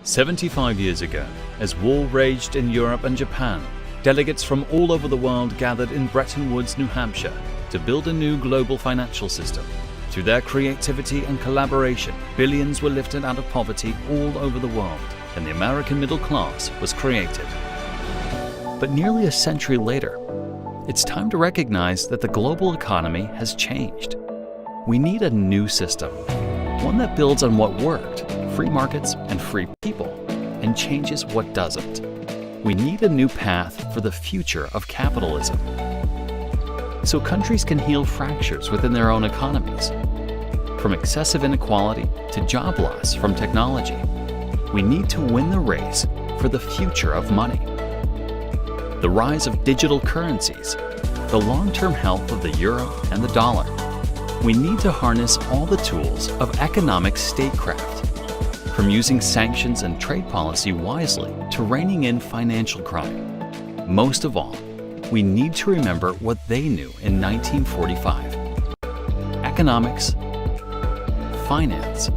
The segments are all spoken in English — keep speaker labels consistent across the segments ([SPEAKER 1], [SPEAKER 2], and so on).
[SPEAKER 1] 75 years ago, as war raged in Europe and Japan, delegates from all over the world gathered in Bretton Woods, New Hampshire, to build a new global financial system. Through their creativity and collaboration, billions were lifted out of poverty all over the world, and the American middle class was created. But nearly a century later, it's time to recognize that the global economy has changed. We need a new system, one that builds on what worked, free markets and free people, and changes what doesn't. We need a new path for the future of capitalism, so countries can heal fractures within their own economies. From excessive inequality to job loss from technology, we need to win the race for the future of money. The rise of digital currencies, the long-term health of the euro and the dollar. We need to harness all the tools of economic statecraft, from using sanctions and trade policy wisely to reining in financial crime. Most of all, we need to remember what they knew in 1945. Economics, finance,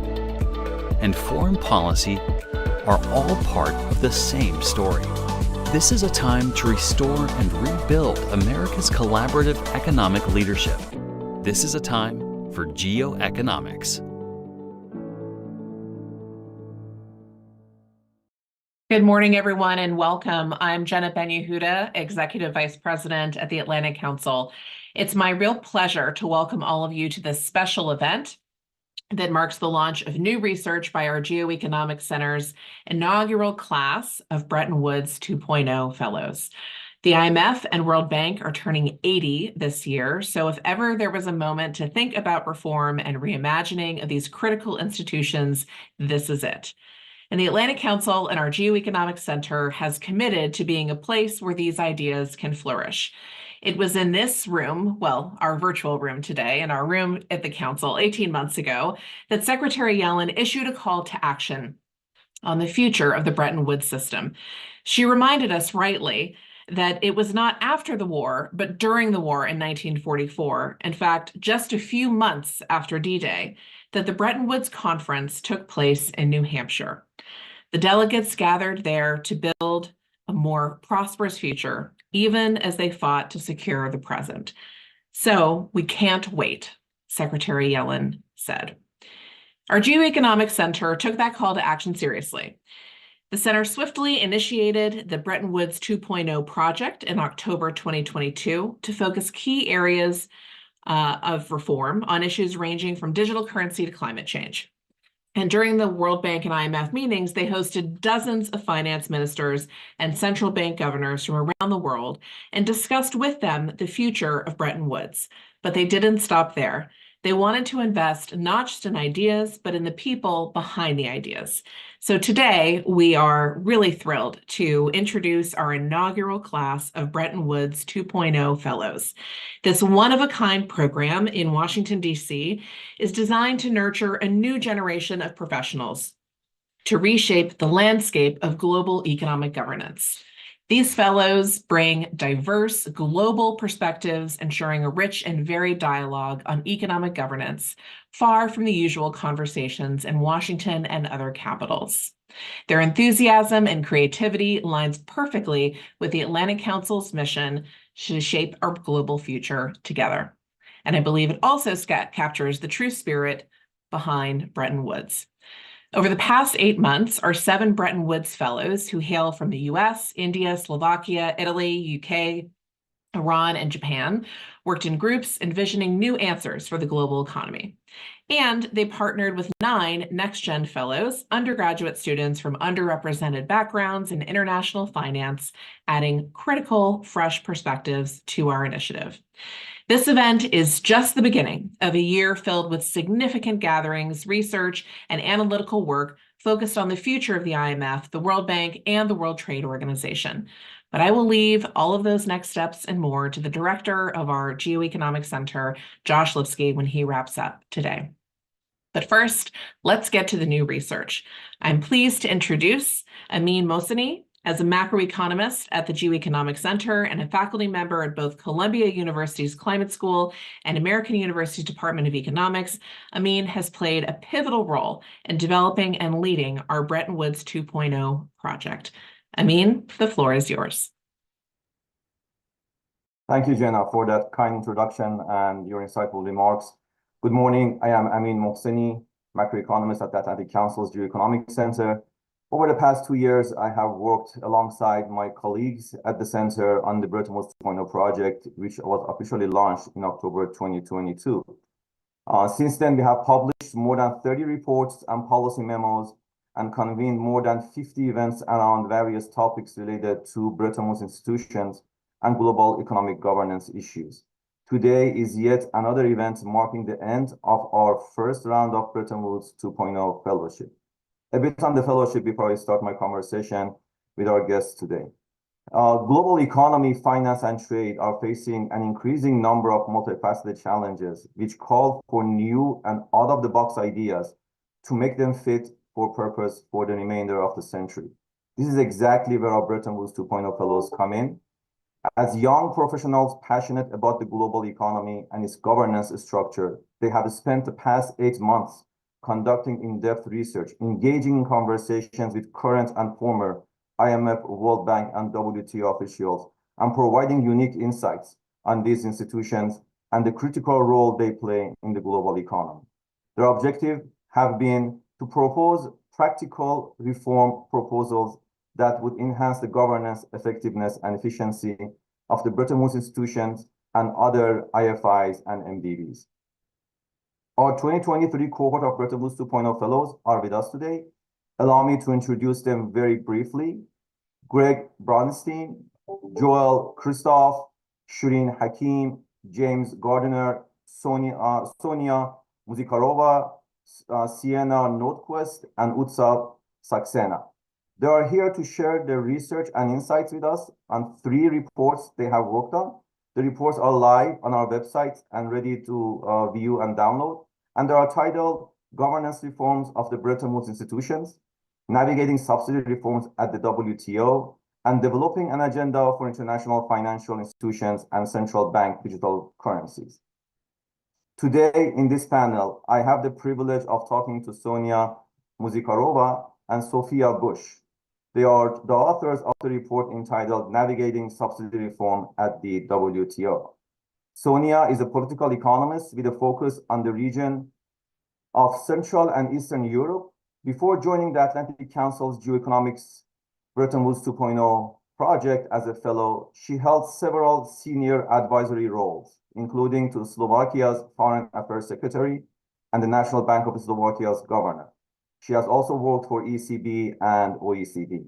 [SPEAKER 1] and foreign policy are all part of the same story. This is a time to restore and rebuild America's collaborative economic leadership. This is a time for geoeconomics.
[SPEAKER 2] Good morning, everyone, and welcome. I'm Jenna Ben Huda, Executive Vice President at the Atlantic Council. It's my real pleasure to welcome all of you to this special event that marks the launch of new research by our Geoeconomics Center's inaugural class of Bretton Woods 2.0 Fellows. The IMF and World Bank are turning 80 this year, so if ever there was a moment to think about reform and reimagining of these critical institutions, this is it. And the Atlantic Council and our Geoeconomics Center has committed to being a place where these ideas can flourish. It was in this room, well, our virtual room today, and our room at the Council 18 months ago, that Secretary Yellen issued a call to action on the future of the Bretton Woods system. She reminded us rightly that it was not after the war, but during the war in 1944, in fact, just a few months after D-Day, that the Bretton Woods Conference took place in New Hampshire. The delegates gathered there to build a more prosperous future, even as they fought to secure the present. So we can't wait, Secretary Yellen said. Our Geoeconomics Center took that call to action seriously. The center swiftly initiated the Bretton Woods 2.0 project in October 2022 to focus key areas of reform on issues ranging from digital currency to climate change. And during the World Bank and IMF meetings, they hosted dozens of finance ministers and central bank governors from around the world and discussed with them the future of Bretton Woods. But they didn't stop there. They wanted to invest not just in ideas, but in the people behind the ideas. So today, we are really thrilled to introduce our inaugural class of Bretton Woods 2.0 Fellows. This one-of-a-kind program in Washington, D.C. is designed to nurture a new generation of professionals to reshape the landscape of global economic governance. These fellows bring diverse global perspectives, ensuring a rich and varied dialogue on economic governance, far from the usual conversations in Washington and other capitals. Their enthusiasm and creativity aligns perfectly with the Atlantic Council's mission to shape our global future together. And I believe it also captures the true spirit behind Bretton Woods. Over the past 8 months, our 7 Bretton Woods Fellows, who hail from the US, India, Slovakia, Italy, UK, Iran, and Japan, worked in groups envisioning new answers for the global economy. And they partnered with 9 next-gen fellows, undergraduate students from underrepresented backgrounds in international finance, adding critical, fresh perspectives to our initiative. This event is just the beginning of a year filled with significant gatherings, research, and analytical work focused on the future of the IMF, the World Bank, and the World Trade Organization. But I will leave all of those next steps and more to the director of our Geoeconomics Center, Josh Lipsky, when he wraps up today. But first, let's get to the new research. I'm pleased to introduce Amin Moini, As a macroeconomist at the Geoeconomic Center and a faculty member at both Columbia University's Climate School and American University's Department of Economics, Amin has played a pivotal role in developing and leading our Bretton Woods 2.0 project. Amin, the floor is yours.
[SPEAKER 3] Thank you, Jenna, for that kind introduction and your insightful remarks. Good morning. I am Amin Moini, macroeconomist at the Atlantic Council's Geoeconomic Center. Over the past 2 years, I have worked alongside my colleagues at the center on the Bretton Woods 2.0 project, which was officially launched in October 2022. Since then, we have published more than 30 reports and policy memos and convened more than 50 events around various topics related to Bretton Woods institutions and global economic governance issues. Today is yet another event marking the end of our first round of Bretton Woods 2.0 fellowship. A bit on the fellowship before I start my conversation with our guests today. Global economy, finance, and trade are facing an increasing number of multifaceted challenges, which call for new and out-of-the-box ideas to make them fit for purpose for the remainder of the century. This is exactly where our Bretton Woods 2.0 fellows come in. As young professionals passionate about the global economy and its governance structure, they have spent the past 8 months conducting in-depth research, engaging in conversations with current and former IMF, World Bank, and WTO officials, and providing unique insights on these institutions and the critical role they play in the global economy. Their objective have been to propose practical reform proposals that would enhance the governance, effectiveness, and efficiency of the Bretton Woods institutions and other IFIs and MDBs. Our 2023 cohort of Bretton Woods 2.0 fellows are with us today. Allow me to introduce them very briefly. Greg Bronstein, Joel Christoph, Shirin Hakim, James Gardiner, Sonia Muzikarova, Sienna Nordquist, and Utsav Saxena. They are here to share their research and insights with us on 3 reports they have worked on. The reports are live on our website and ready to view and download. And they are titled Governance Reforms of the Bretton Woods Institutions, Navigating Subsidy Reforms at the WTO, and Developing an Agenda for International Financial Institutions and Central Bank Digital Currencies. Today in this panel, I have the privilege of talking to Sonia Muzikarova and Sophia Bush. They are the authors of the report entitled Navigating Subsidy Reform at the WTO. Sonia is a political economist with a focus on the region of Central and Eastern Europe. Before joining the Atlantic Council's Geoeconomics Bretton Woods 2.0 project as a fellow, she held several senior advisory roles, including to Slovakia's Foreign Affairs Secretary and the National Bank of Slovakia's governor. She has also worked for ECB and OECD.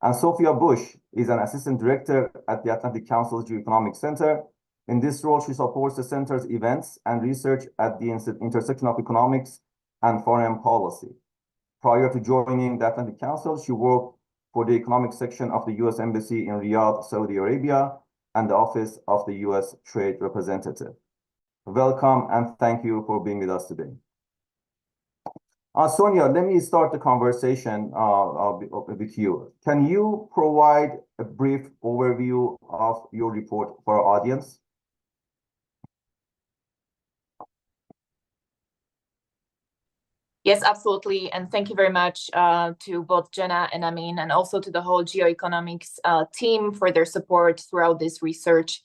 [SPEAKER 3] And Sophia Bush is an assistant director at the Atlantic Council's Geoeconomic Center. In this role, she supports the center's events and research at the intersection of economics and foreign policy. Prior to joining the Atlantic Council, she worked for the economic section of the U.S. Embassy in Riyadh, Saudi Arabia, and the Office of the U.S. Trade Representative. Welcome and thank you for being with us today. Sonia, let me start the conversation with you. Can you provide a brief overview of your report for our audience?
[SPEAKER 4] Yes, absolutely. And thank you very much to both Jenna and Amin, and also to the whole geoeconomics team for their support throughout this research.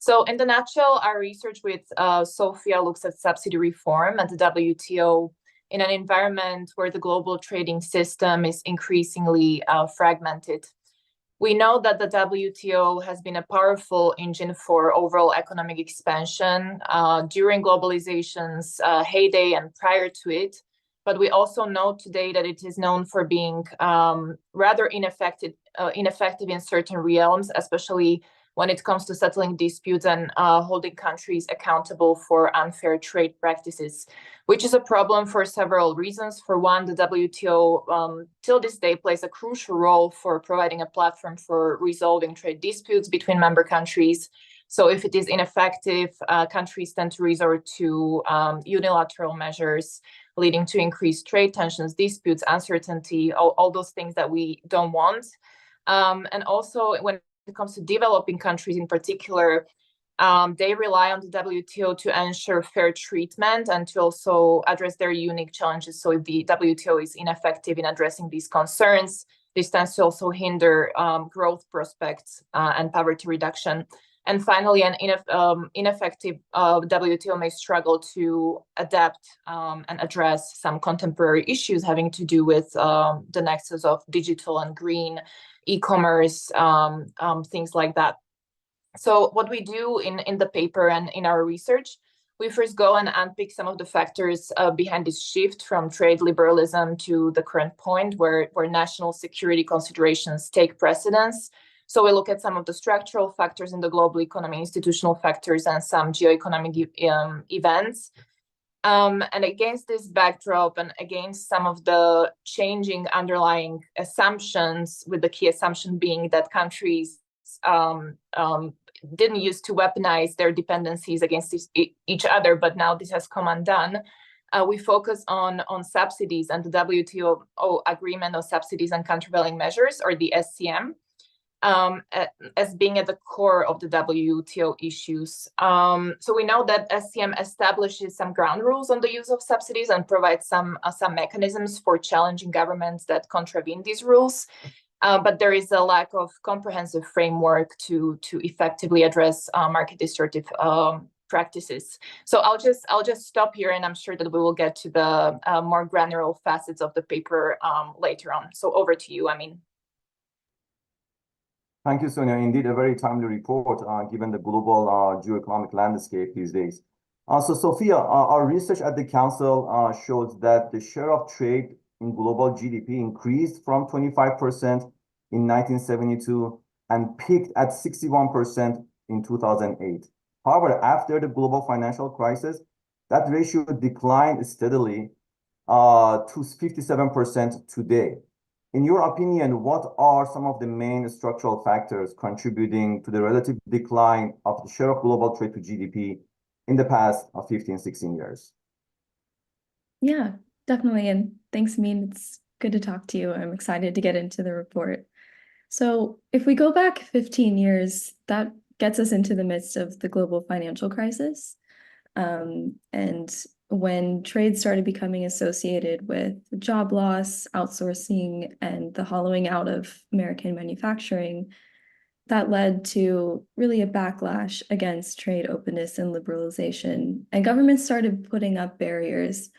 [SPEAKER 4] So in the nutshell, our research with Sophia looks at subsidy reform at the WTO in an environment where the global trading system is increasingly fragmented. We know that the WTO has been a powerful engine for overall economic expansion during globalization's heyday and prior to it. But we also know today that it is known for being rather ineffective in certain realms, especially when it comes to settling disputes and holding countries accountable for unfair trade practices, which is a problem for several reasons. For one, the WTO till this day plays a crucial role for providing a platform for resolving trade disputes between member countries. So if it is ineffective, countries tend to resort to unilateral measures, leading to increased trade tensions, disputes, uncertainty, all those things that we don't want. And also when it comes to developing countries in particular, they rely on the WTO to ensure fair treatment and to also address their unique challenges. So if the WTO is ineffective in addressing these concerns, this tends to also hinder growth prospects and poverty reduction. And finally, an ineffective WTO may struggle to adapt and address some contemporary issues having to do with the nexus of digital and green, e-commerce, things like that. So what we do in the paper and in our research, we first go and unpick some of the factors behind this shift from trade liberalism to the current point where national security considerations take precedence. So we look at some of the structural factors in the global economy, institutional factors, and some geoeconomic events. And against this backdrop and against some of the changing underlying assumptions, with the key assumption being that countries didn't used to weaponize their dependencies against each other, but now this has come undone. We focus on subsidies and the WTO agreement on subsidies and countervailing measures, or the SCM, as being at the core of the WTO issues. So we know that SCM establishes some ground rules on the use of subsidies and provides some mechanisms for challenging governments that contravene these rules. But there is a lack of comprehensive framework to effectively address market distortive practices. So I'll just stop here, and I'm sure that we will get to the more granular facets of the paper later on. So over to you, Amin.
[SPEAKER 3] Thank you, Sonia. Indeed, a very timely report given the global geoeconomic landscape these days. So Sophia, our research at the Council shows that the share of trade in global GDP increased from 25% in 1972 and peaked at 61% in 2008. However, after the global financial crisis, that ratio declined steadily to 57% today. In your opinion, what are some of the main structural factors contributing to the relative decline of the share of global trade to GDP in the past 15, 16 years?
[SPEAKER 5] Yeah, definitely. And thanks, Amin. It's good to talk to you. I'm excited to get into the report. So if we go back 15 years, that gets us into the midst of the global financial crisis. And when trade started becoming associated with job loss, outsourcing, and the hollowing out of American manufacturing, that led to really a backlash against trade openness and liberalization. And governments started putting up barriers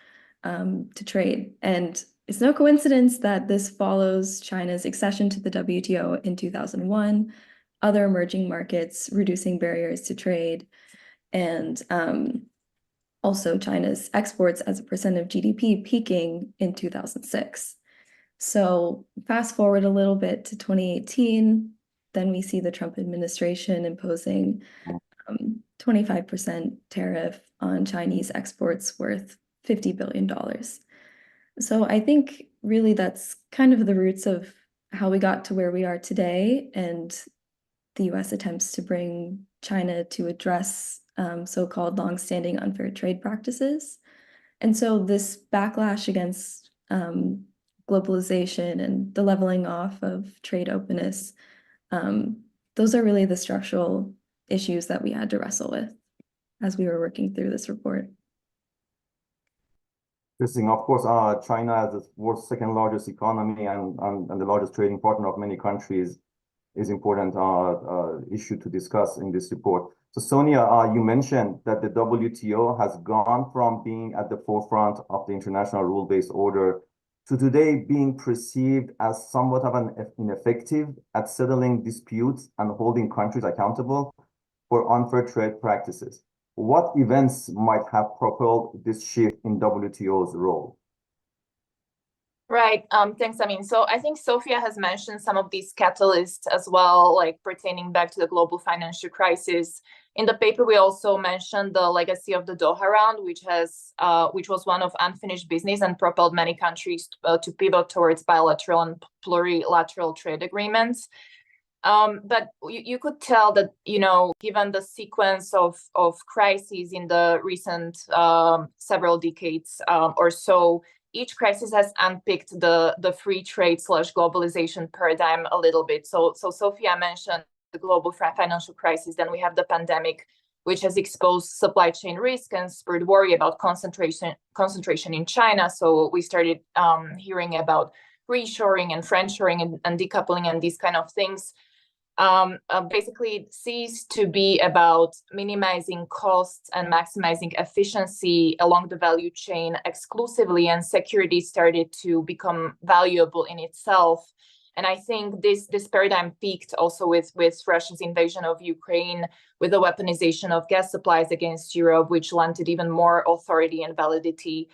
[SPEAKER 5] to trade. And it's no coincidence that this follows China's accession to the WTO in 2001, other emerging markets reducing barriers to trade, and also China's exports as a percent of GDP peaking in 2006. So fast forward a little bit to 2018, then we see the Trump administration imposing 25% tariff on Chinese exports worth $50 billion. So I think really that's kind of the roots of how we got to where we are today, and the US attempts to bring China to address so-called long-standing unfair trade practices. And so this backlash against globalization and the leveling off of trade openness, those are really the structural issues that we had to wrestle with as we were working through this report.
[SPEAKER 3] Interesting. Of course, China as the world's second largest economy and the largest trading partner of many countries is important issue to discuss in this report. So Sonia, you mentioned that the WTO has gone from being at the forefront of the international rule-based order to today being perceived as somewhat of an ineffective at settling disputes and holding countries accountable for unfair trade practices. What events might have propelled this shift in WTO's role?
[SPEAKER 4] Right. Thanks, Amin. So I think Sophia has mentioned some of these catalysts as well, like pertaining back to the global financial crisis. In the paper, we also mentioned the legacy of the Doha Round, which was one of unfinished business and propelled many countries to pivot towards bilateral and plurilateral trade agreements. But you could tell that, given the sequence of crises in the recent several decades or so, each crisis has unpicked the free trade / globalization paradigm a little bit. So Sophia mentioned the global financial crisis. Then we have the pandemic, which has exposed supply chain risk and spurred worry about concentration in China. So we started hearing about reshoring and friendshoring and decoupling and these kind of things. Basically it ceased to be about minimizing costs and maximizing efficiency along the value chain exclusively, and security started to become valuable in itself. And I think this paradigm peaked also with Russia's invasion of Ukraine, with the weaponization of gas supplies against Europe, which lent even more authority and validity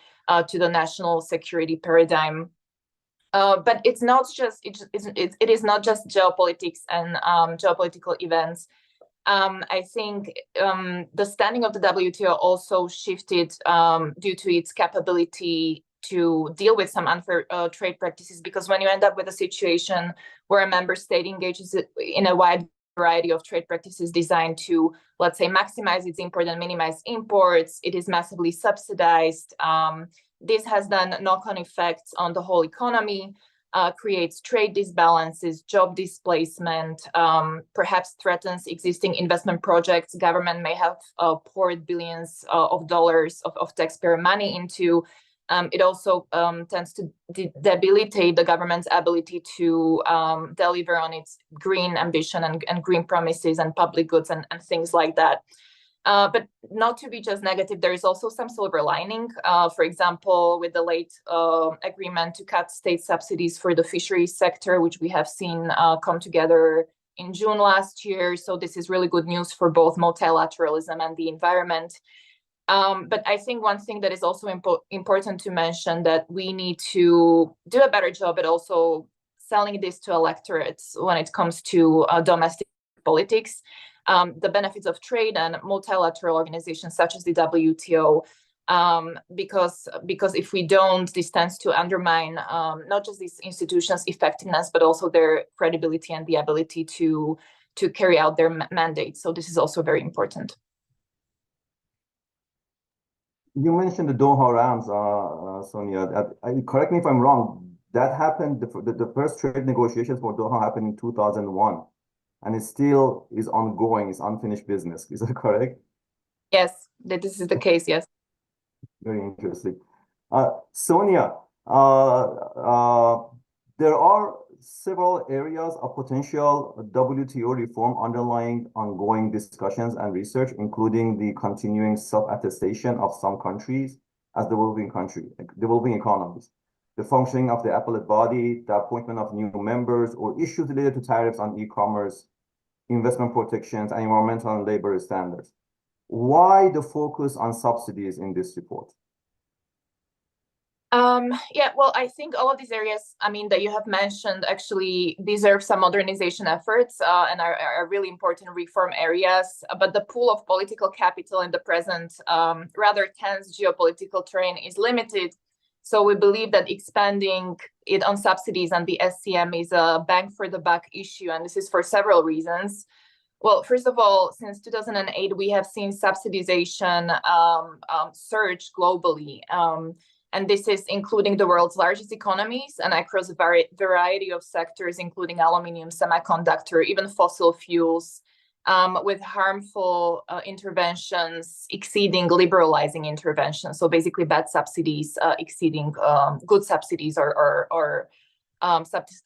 [SPEAKER 4] to the national security paradigm. But it is not just geopolitics and geopolitical events. I think the standing of the WTO also shifted due to its capability to deal with some unfair trade practices, because when you end up with a situation where a member state engages in a wide variety of trade practices designed to, let's say, maximize its import and minimize imports, it is massively subsidized. This has done knock-on effects on the whole economy, creates trade disbalances, job displacement, perhaps threatens existing investment projects government may have poured billions of dollars of taxpayer money into. It also tends to debilitate the government's ability to deliver on its green ambition and green promises and public goods and things like that. But not to be just negative, there is also some silver lining. For example, with the late agreement to cut state subsidies for the fisheries sector, which we have seen come together in June last year. So this is really good news for both multilateralism and the environment. But I think one thing that is also important to mention, that we need to do a better job at also selling this to electorates when it comes to domestic politics. The benefits of trade and multilateral organizations such as the WTO, because if we don't, this tends to undermine not just these institutions' effectiveness, but also their credibility and the ability to carry out their mandate. So this is also very important.
[SPEAKER 3] You mentioned the Doha rounds, Sonia. Correct me if I'm wrong. That happened, the first trade negotiations for Doha happened in 2001. And it still is ongoing, it's unfinished business. Is that correct?
[SPEAKER 4] Yes, this is the case, yes.
[SPEAKER 3] Very interesting. Sonia, there are several areas of potential WTO reform underlying ongoing discussions and research, including the continuing self-attestation of some countries as developing economies, the functioning of the appellate body, the appointment of new members, or issues related to tariffs on e-commerce, investment protections, and environmental and labor standards. Why the focus on subsidies in this report?
[SPEAKER 4] Yeah, well, I think all of these areas, I mean, that you have mentioned actually deserve some modernization efforts and are really important reform areas. But the pool of political capital in the present rather tense geopolitical terrain is limited. So we believe that expanding it on subsidies and the SCM is a bang for the buck issue. And this is for several reasons. Well, first of all, since 2008, we have seen subsidization surge globally. And this is including the world's largest economies and across a variety of sectors, including aluminum, semiconductor, even fossil fuels, with harmful interventions exceeding liberalizing interventions. So basically bad subsidies exceeding good subsidies or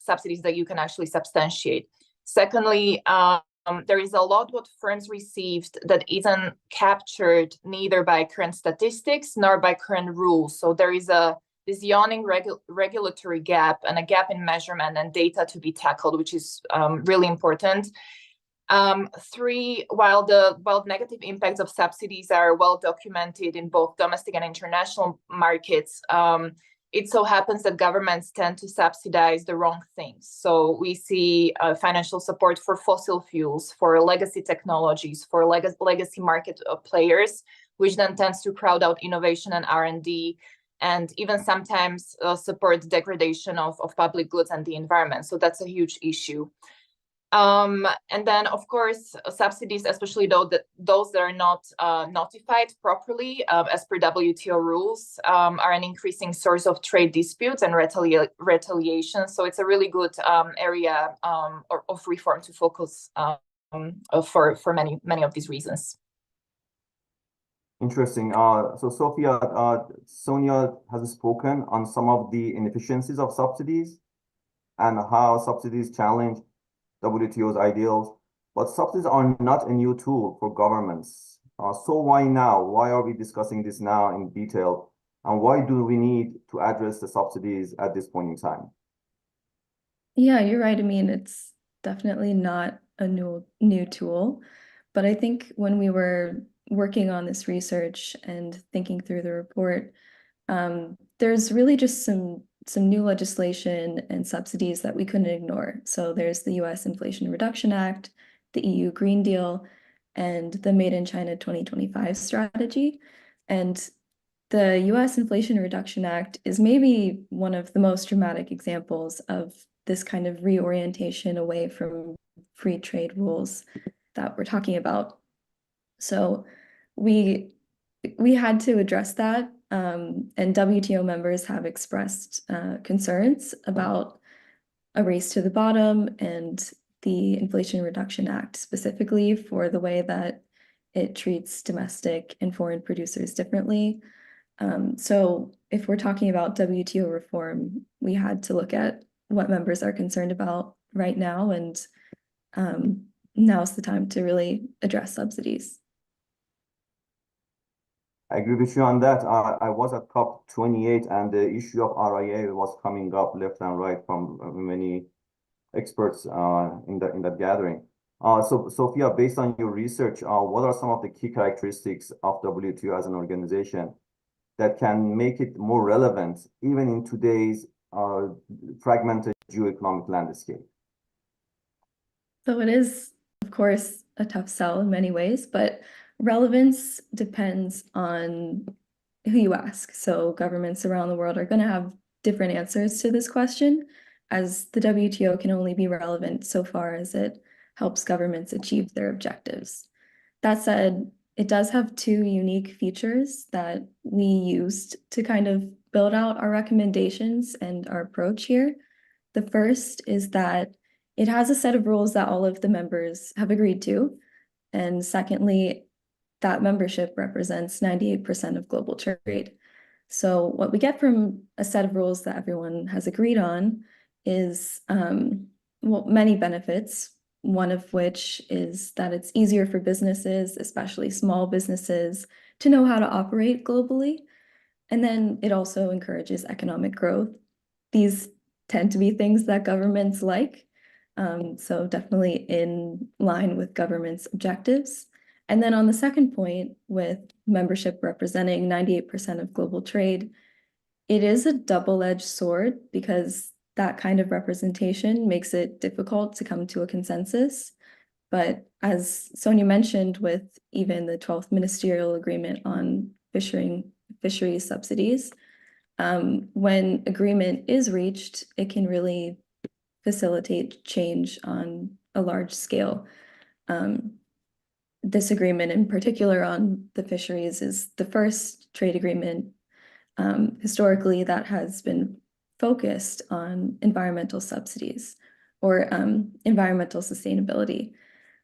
[SPEAKER 4] subsidies that you can actually substantiate. Secondly, there is a lot what firms received that isn't captured neither by current statistics nor by current rules. So there is this yawning regulatory gap and a gap in measurement and data to be tackled, which is really important. Three, while the negative impacts of subsidies are well documented in both domestic and international markets, it so happens that governments tend to subsidize the wrong things. So we see financial support for fossil fuels, for legacy technologies, for legacy market players, which then tends to crowd out innovation and R&D, and even sometimes support degradation of public goods and the environment. So that's a huge issue. And then, of course, subsidies, especially those that are not notified properly as per WTO rules, are an increasing source of trade disputes and retaliation. So it's a really good area of reform to focus for many of these reasons.
[SPEAKER 3] Interesting. So Sophia, Sonia has spoken on some of the inefficiencies of subsidies and how subsidies challenge WTO's ideals, but subsidies are not a new tool for governments. So why now? Why are we discussing this now in detail? And why do we need to address the subsidies at this point in time?
[SPEAKER 5] Yeah, you're right. I mean, it's definitely not a new tool, but I think when we were working on this research and thinking through the report, there's really just some new legislation and subsidies that we couldn't ignore. So there's the US Inflation Reduction Act, the EU Green Deal, and the Made in China 2025 strategy. And the US Inflation Reduction Act is maybe one of the most dramatic examples of this kind of reorientation away from free trade rules that we're talking about. So we had to address that, and WTO members have expressed concerns about a race to the bottom and the Inflation Reduction Act specifically for the way that it treats domestic and foreign producers differently. So if we're talking about WTO reform, we had to look at what members are concerned about right now, and now's the time to really address subsidies.
[SPEAKER 3] I agree with you on that. I was at COP28 and the issue of RIA was coming up left and right from many experts in that gathering. So Sophia, based on your research, what are some of the key characteristics of WTO as an organization that can make it more relevant even in today's fragmented geoeconomic landscape?
[SPEAKER 5] So it is, of course, a tough sell in many ways, but relevance depends on who you ask. So governments around the world are going to have different answers to this question, as the WTO can only be relevant so far as it helps governments achieve their objectives. That said, it does have two unique features that we used to kind of build out our recommendations and our approach here. The first is that it has a set of rules that all of the members have agreed to. And secondly, that membership represents 98% of global trade. So what we get from a set of rules that everyone has agreed on is many benefits, one of which is that it's easier for businesses, especially small businesses, to know how to operate globally. And then it also encourages economic growth. These tend to be things that governments like, so definitely in line with government's objectives. And then on the second point, with membership representing 98% of global trade, it is a double-edged sword because that kind of representation makes it difficult to come to a consensus. But as Sonia mentioned, with even the 12th Ministerial Agreement on fisheries subsidies, when agreement is reached, it can really facilitate change on a large scale. This agreement in particular on the fisheries is the first trade agreement historically that has been focused on environmental subsidies or environmental sustainability.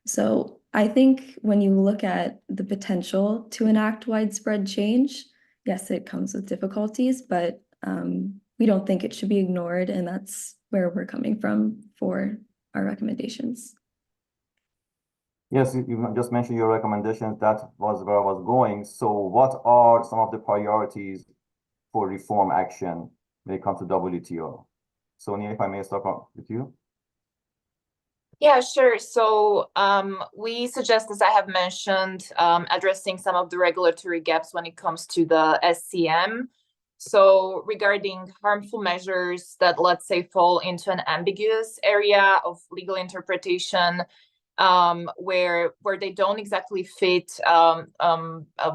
[SPEAKER 5] So I think when you look at the potential to enact widespread change, yes, it comes with difficulties, but we don't think it should be ignored, and that's where we're coming from for our recommendations.
[SPEAKER 3] Yes, you just mentioned your recommendations. That was where I was going. So what are some of the priorities for reform action when it comes to WTO? Sonia, if I may start with you.
[SPEAKER 4] Yeah, sure. So we suggest, as I have mentioned, addressing some of the regulatory gaps when it comes to the SCM. So regarding harmful measures that, let's say, fall into an ambiguous area of legal interpretation, where they don't exactly fit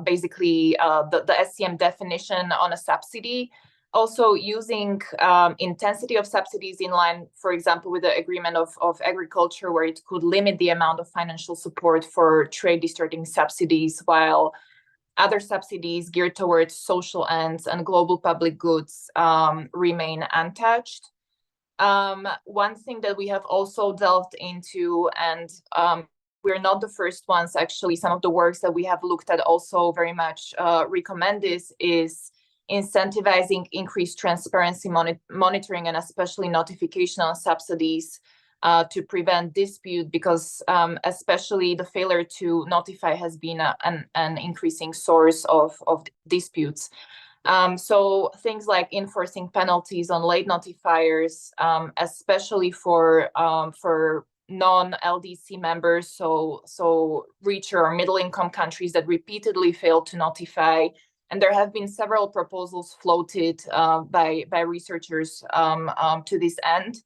[SPEAKER 4] basically the SCM definition on a subsidy. Also using intensity of subsidies in line, for example, with the agreement of agriculture, where it could limit the amount of financial support for trade distorting subsidies, while other subsidies geared towards social ends and global public goods remain untouched. One thing that we have also delved into, and we're not the first ones, actually, some of the works that we have looked at also very much recommend this, is incentivizing increased transparency, monitoring, and especially notification on subsidies to prevent dispute, because especially the failure to notify has been an increasing source of disputes. So things like enforcing penalties on late notifiers, especially for non-LDC members, so richer or middle-income countries that repeatedly fail to notify. And there have been several proposals floated by researchers to this end.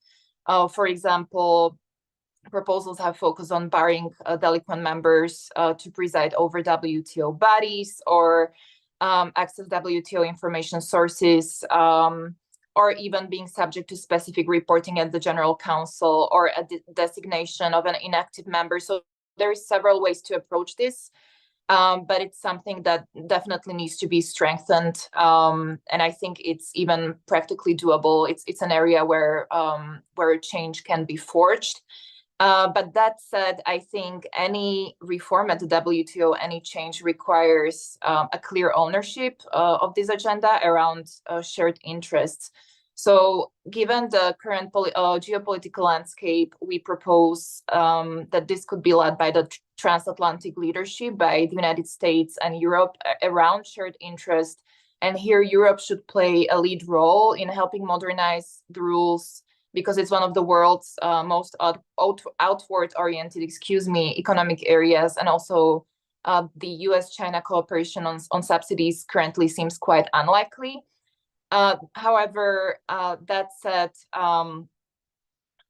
[SPEAKER 4] For example, proposals have focused on barring delinquent members to preside over WTO bodies, or access WTO information sources, or even being subject to specific reporting at the General Council, or a designation of an inactive member. So there are several ways to approach this, but it's something that definitely needs to be strengthened. And I think it's even practically doable. It's an area where change can be forged. But that said, I think any reform at the WTO, any change requires a clear ownership of this agenda around shared interests. So given the current geopolitical landscape, we propose that this could be led by the transatlantic leadership, by the United States and Europe around shared interest. And here Europe should play a lead role in helping modernize the rules, because it's one of the world's most outward-oriented, economic areas. And also the US-China cooperation on subsidies currently seems quite unlikely. However, that said,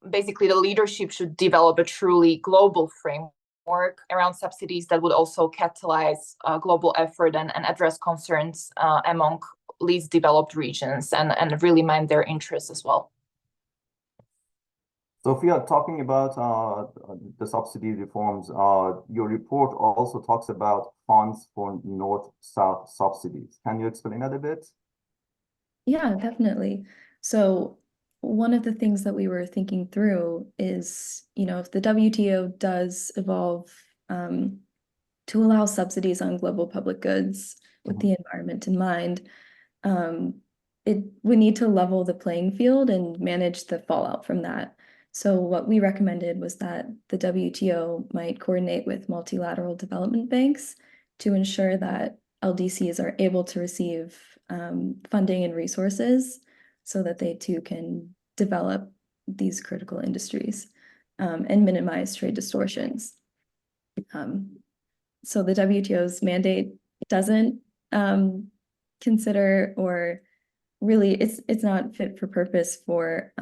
[SPEAKER 4] basically the leadership should develop a truly global framework around subsidies that would also catalyze global effort and address concerns among least developed regions, and really mind their interests as well.
[SPEAKER 3] So if we are talking about the subsidy reforms, your report also talks about funds for North-South subsidies. Can you explain that a bit?
[SPEAKER 5] Yeah, definitely. So one of the things that we were thinking through is, if the WTO does evolve to allow subsidies on global public goods with the environment in mind, it would need to level the playing field and manage the fallout from that. So what we recommended was that the WTO might coordinate with multilateral development banks to ensure that LDCs are able to receive funding and resources so that they too can develop these critical industries and minimize trade distortions. So the WTO's mandate doesn't consider, or really it's not fit for purpose for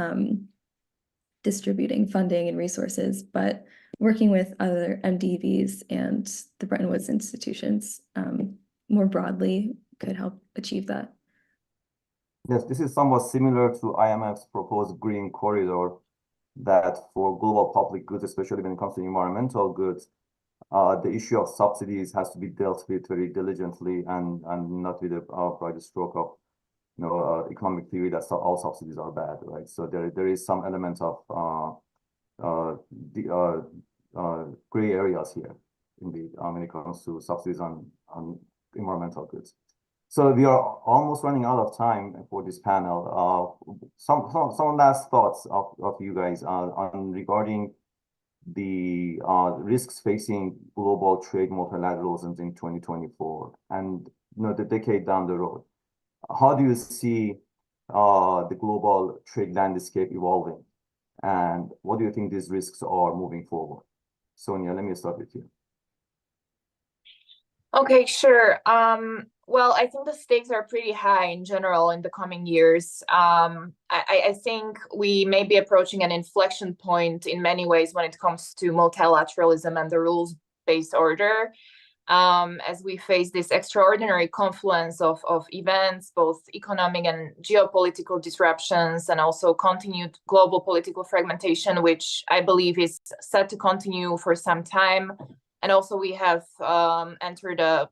[SPEAKER 5] distributing funding and resources, but working with other MDVs and the Bretton Woods Institutions more broadly could help achieve that.
[SPEAKER 3] Yes, this is somewhat similar to IMF's proposed green corridor, that for global public goods, especially when it comes to environmental goods, the issue of subsidies has to be dealt with very diligently, and not with a broad stroke of economic theory that all subsidies are bad, right? So there is some element of gray areas here, indeed, when it comes to subsidies on environmental goods. So we are almost running out of time for this panel. Some last thoughts of you guys on regarding the risks facing global trade multilateralism in 2024 and the decade down the road. How do you see the global trade landscape evolving, and what do you think these risks are moving forward? Sonia, let me start with you.
[SPEAKER 4] Okay, sure. Well, I think the stakes are pretty high in general in the coming years. I think we may be approaching an inflection point in many ways when it comes to multilateralism and the rules-based order. as we face this extraordinary confluence of events, both economic and geopolitical disruptions, and also continued global political fragmentation, which I believe is set to continue for some time. And also we have entered a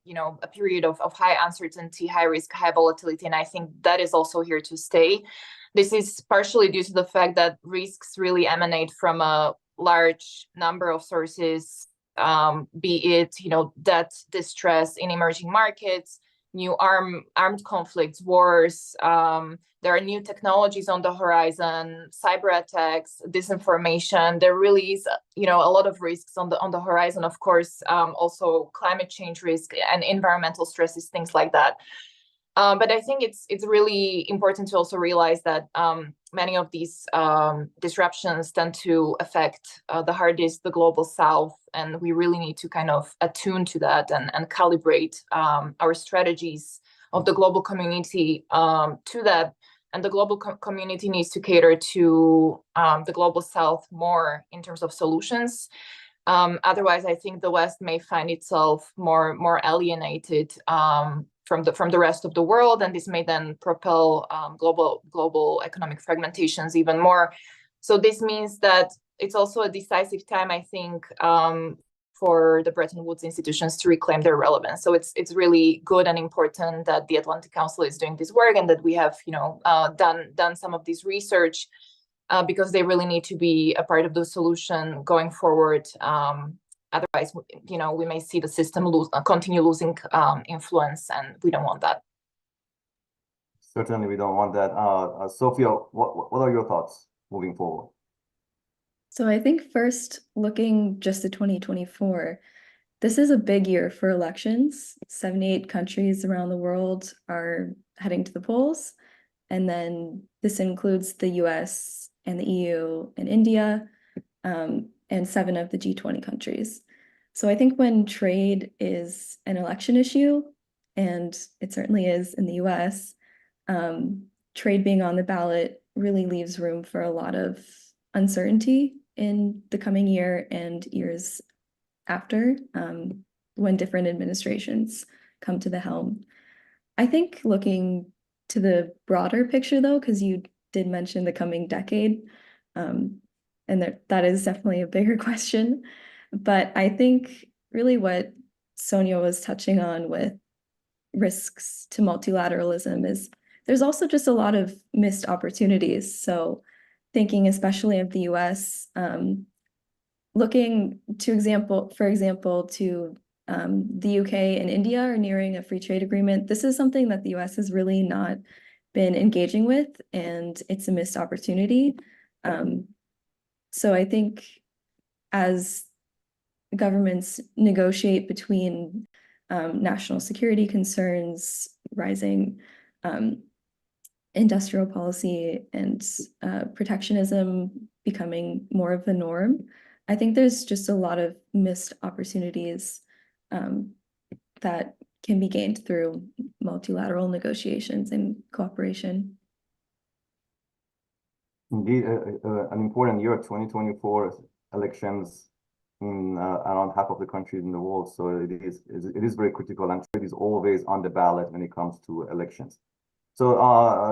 [SPEAKER 4] period of high uncertainty, high risk, high volatility, and I think that is also here to stay. This is partially due to the fact that risks really emanate from a large number of sources, be it debt distress in emerging markets, new armed conflicts, wars. There are new technologies on the horizon, cyber attacks, disinformation. There really is a lot of risks on the horizon. Of course, also climate change risk and environmental stresses, things like that. But I think it's really important to also realize that many of these disruptions tend to affect the hardest the global South, and we really need to kind of attune to that and calibrate our strategies of the global community to that. And the global community needs to cater to the global South more in terms of solutions. Otherwise, I think the West may find itself more alienated from the rest of the world, and this may then propel global economic fragmentations even more. So this means that it's also a decisive time, I think, for the Bretton Woods institutions to reclaim their relevance. So it's really good and important that the Atlantic Council is doing this work and that we have done some of this research, because they really need to be a part of the solution going forward. Otherwise, we may see the system continue losing influence, and we don't want that.
[SPEAKER 3] Certainly, we don't want that. Sophia, what are your thoughts moving forward?
[SPEAKER 5] So I think first, looking just at 2024, this is a big year for elections. 78 countries around the world are heading to the polls. And then this includes the US and the EU and India, and 7 of the G20 countries. So I think when trade is an election issue, and it certainly is in the US, trade being on the ballot really leaves room for a lot of uncertainty in the coming year and years after, when different administrations come to the helm. I think looking to the broader picture, though, because you did mention the coming decade, and that is definitely a bigger question. But I think really what Sonia was touching on with risks to multilateralism is there's also just a lot of missed opportunities. So thinking especially of the US, looking to for example, to the UK and India are nearing a free trade agreement. This is something that the US has really not been engaging with, and it's a missed opportunity. So I think as governments negotiate between national security concerns, rising industrial policy, and protectionism becoming more of the norm, I think there's just a lot of missed opportunities that can be gained through multilateral negotiations and cooperation.
[SPEAKER 3] Indeed, an important year, 2024 elections in around half of the countries in the world. So it is very critical, and trade is always on the ballot when it comes to elections. So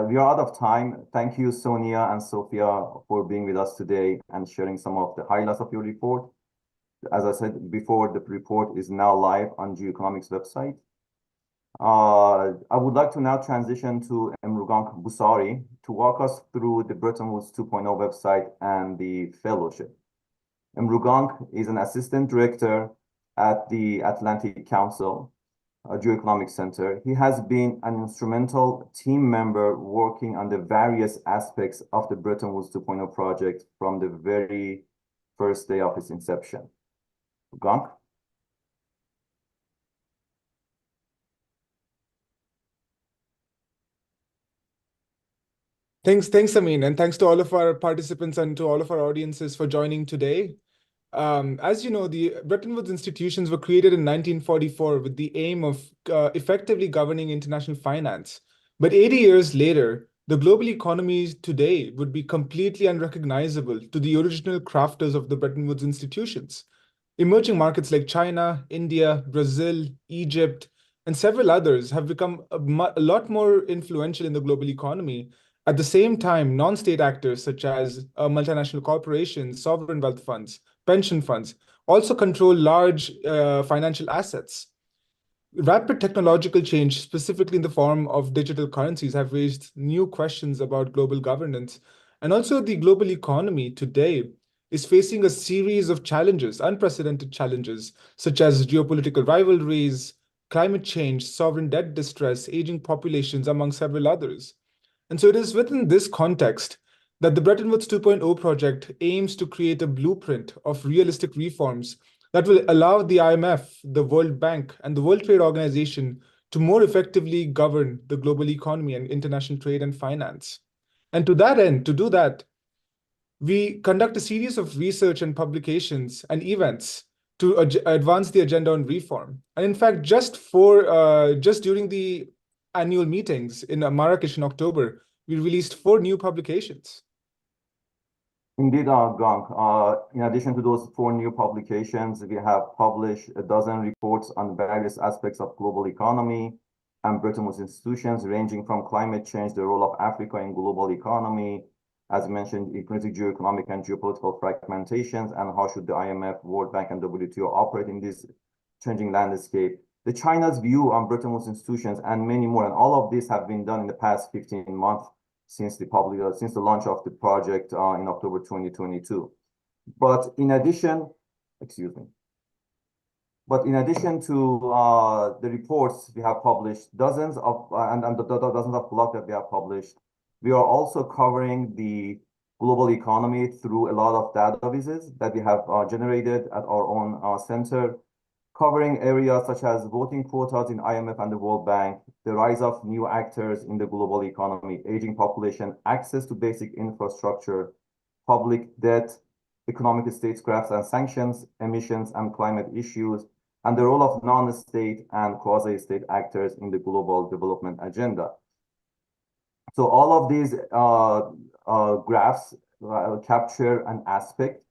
[SPEAKER 3] we are out of time. Thank you, Sonia and Sophia, for being with us today and sharing some of the highlights of your report. As I said before, the report is now live on GeoEconomics website. I would like to now transition to Emrugan Busari to walk us through the Bretton Woods 2.0 website and the fellowship. Emrugan is an assistant director at the Atlantic Council GeoEconomics Center. He has been an instrumental team member working on the various aspects of the Bretton Woods 2.0 project from the very first day of its inception. Emrugan?
[SPEAKER 6] Thanks, Amin, and thanks to all of our participants and to all of our audiences for joining today. As you know, the Bretton Woods Institutions were created in 1944 with the aim of effectively governing international finance. But 80 years later, the global economy today would be completely unrecognizable to the original crafters of the Bretton Woods Institutions. Emerging markets like China, India, Brazil, Egypt, and several others have become a lot more influential in the global economy. At the same time, non-state actors such as multinational corporations, sovereign wealth funds, pension funds also control large financial assets. Rapid technological change, specifically in the form of digital currencies, have raised new questions about global governance. And also the global economy today is facing a series of challenges, unprecedented challenges, such as geopolitical rivalries, climate change, sovereign debt distress, aging populations, among several others. And so it is within this context that the Bretton Woods 2.0 project aims to create a blueprint of realistic reforms that will allow the IMF, the World Bank, and the World Trade Organization to more effectively govern the global economy and international trade and finance. And to that end, to do that, we conduct a series of research and publications and events to advance the agenda on reform. And in fact, just during the annual meetings in Marrakesh in October, we released 4 new publications.
[SPEAKER 3] Indeed, Gong. In addition to those 4 new publications, we have published a dozen reports on various aspects of global economy and Bretton Woods institutions, ranging from climate change, the role of Africa in global economy, as mentioned, increasing geoeconomic and geopolitical fragmentations, and how should the IMF, World Bank, and WTO operate in this changing landscape. The China's view on Bretton Woods institutions, and many more, and all of this have been done in the past 15 months since the launch of the project in October 2022. But in addition, in addition to the reports we have published, dozens of blogs that we have published, we are also covering the global economy through a lot of databases that we have generated at our own center, covering areas such as voting quotas in IMF and the World Bank, the rise of new actors in the global economy, aging population, access to basic infrastructure, public debt, economic statecrafts and sanctions, emissions and climate issues, and the role of non-state and quasi-state actors in the global development agenda. So all of these graphs capture an aspect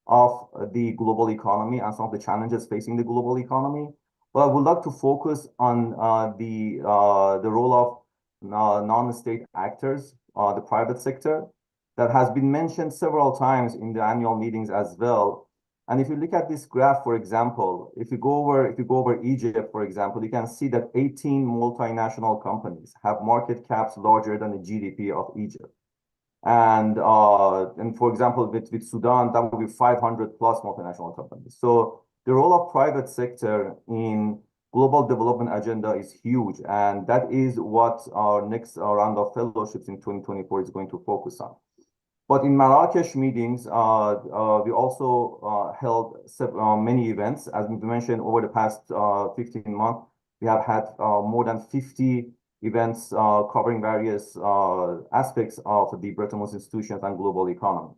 [SPEAKER 3] of the global economy and some of the challenges facing the global economy. But I would like to focus on the role of non-state actors, the private sector, that has been mentioned several times in the annual meetings as well. And if you look at this graph, for example, if you go over Egypt, for example, you can see that 18 multinational companies have market caps larger than the GDP of Egypt. And for example, with Sudan, that would be 500 plus multinational companies. So the role of private sector in global development agenda is huge. And that is what our next round of fellowships in 2024 is going to focus on. But in Marrakesh meetings, we also held many events. As we mentioned, over the past 15 months, we have had more than 50 events covering various aspects of the Bretton Woods institutions and global economy.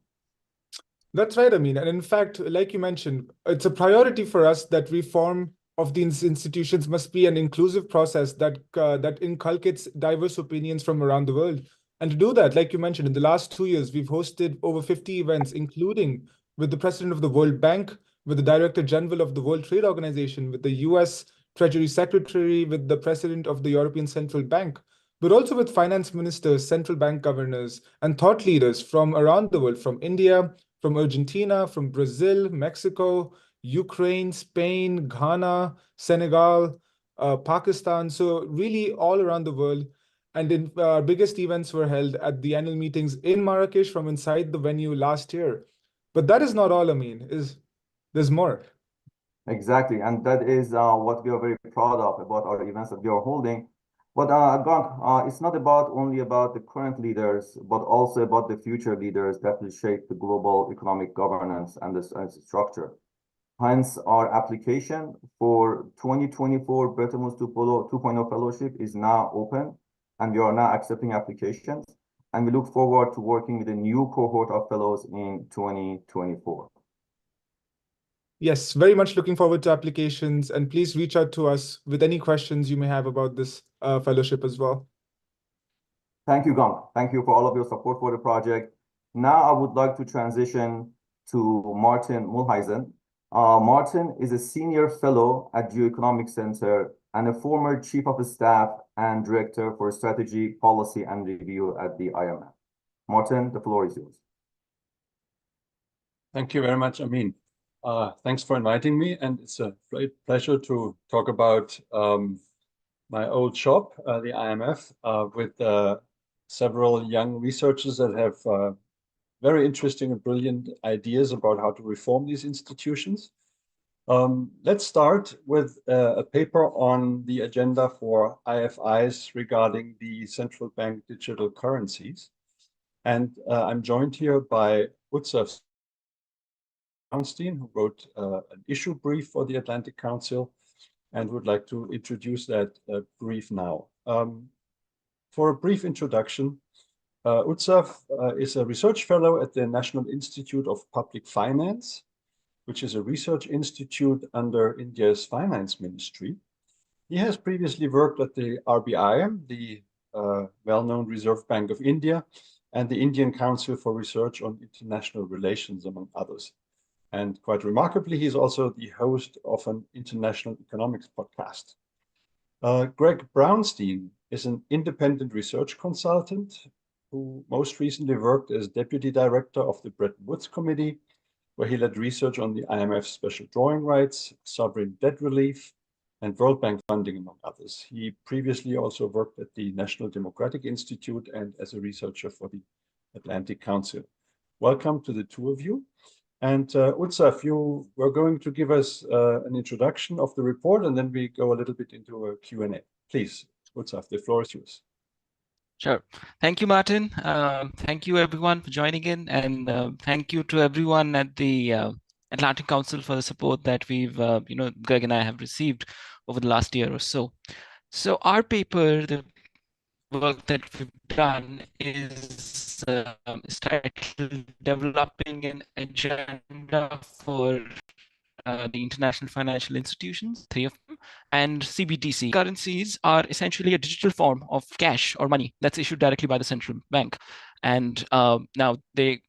[SPEAKER 6] That's right, Amin. And in fact, like you mentioned, it's a priority for us that reform of these institutions must be an inclusive process that inculcates diverse opinions from around the world. And to do that, like you mentioned, in the last 2 years, we've hosted over 50 events, including with the president of the World Bank, with the Director General of the World Trade Organization, with the US Treasury Secretary, with the president of the European Central Bank, but also with finance ministers, central bank governors, and thought leaders from around the world, from India, from Argentina, from Brazil, Mexico, Ukraine, Spain, Ghana, Senegal, Pakistan. So really all around the world. And our biggest events were held at the annual meetings in Marrakesh from inside the venue last year. But that is not all, Amin. There's more.
[SPEAKER 3] Exactly, and that is what we are very proud of about our events that we are holding. But it's not only about the current leaders, but also about the future leaders that will shape the global economic governance and the structure. Hence, our application for 2024 Bretton Woods 2.0 Fellowship is now open, and we are now accepting applications. And we look forward to working with a new cohort of fellows in 2024.
[SPEAKER 6] Yes, very much looking forward to applications, and please reach out to us with any questions you may have about this fellowship as well.
[SPEAKER 3] Thank you, Gong. Thank you for all of your support for the project. Now I would like to transition to Martin Mulheisen, Martin is a senior fellow at Geoeconomic Center and a former chief of staff and director for strategy, policy, and review at the IMF. Martin, the floor is yours.
[SPEAKER 7] Thank you very much, Amin. Thanks for inviting me, and it's a great pleasure to talk about my old shop, the IMF, with several young researchers that have very interesting and brilliant ideas about how to reform these institutions. Let's start with a paper on the agenda for IFIs regarding the central bank digital currencies. And I'm joined here by Utsaf Brownstein, who wrote an issue brief for the Atlantic Council, and would like to introduce that brief now. For a brief introduction, Utsaf is a research fellow at the National Institute of Public Finance, which is a research institute under India's finance ministry. He has previously worked at the RBI, the well-known Reserve Bank of India, and the Indian Council for Research on International Relations, among others. And quite remarkably, he's also the host of an international economics podcast. Greg Brownstein is an independent research consultant who most recently worked as deputy director of the Bretton Woods Committee, where he led research on the IMF's special drawing rights, sovereign debt relief, and World Bank funding, among others. He previously also worked at the National Democratic Institute and as a researcher for the Atlantic Council. Welcome to the two of you. And Utsaf, you were going to give us an introduction of the report, and then we go a little bit into a Q&A. Please, Utsaf, the floor is yours.
[SPEAKER 8] Sure. Thank you, Martin. Thank you, everyone, for joining in. And thank you to everyone at the Atlantic Council for the support that we've, Greg and I have received over the last year or so. So our paper, the work that we've done is titled Developing an Agenda for the international financial institutions, 3 of them, and CBDC. Currencies are essentially a digital form of cash or money that's issued directly by the central bank. And now it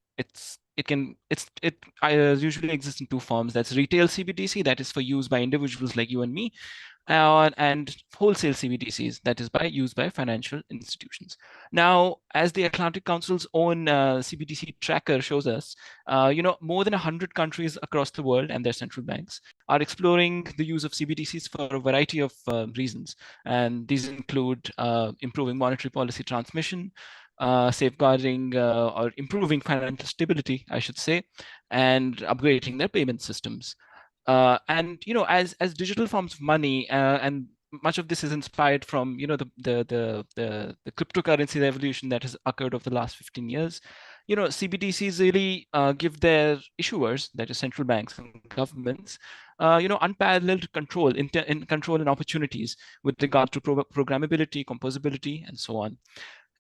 [SPEAKER 8] usually exists in 2 forms. That's retail CBDC, that is for use by individuals like you and me, and wholesale CBDCs, that is used by financial institutions. Now, as the Atlantic Council's own CBDC tracker shows us, more than 100 countries across the world and their central banks are exploring the use of CBDCs for a variety of reasons. And these include improving monetary policy transmission, safeguarding or improving financial stability, I should say, and upgrading their payment systems. And as digital forms of money, and much of this is inspired from the cryptocurrency revolution that has occurred over the last 15 years. CBDCs really give their issuers, that is central banks and governments, unparalleled control and opportunities with regard to programmability, composability, and so on.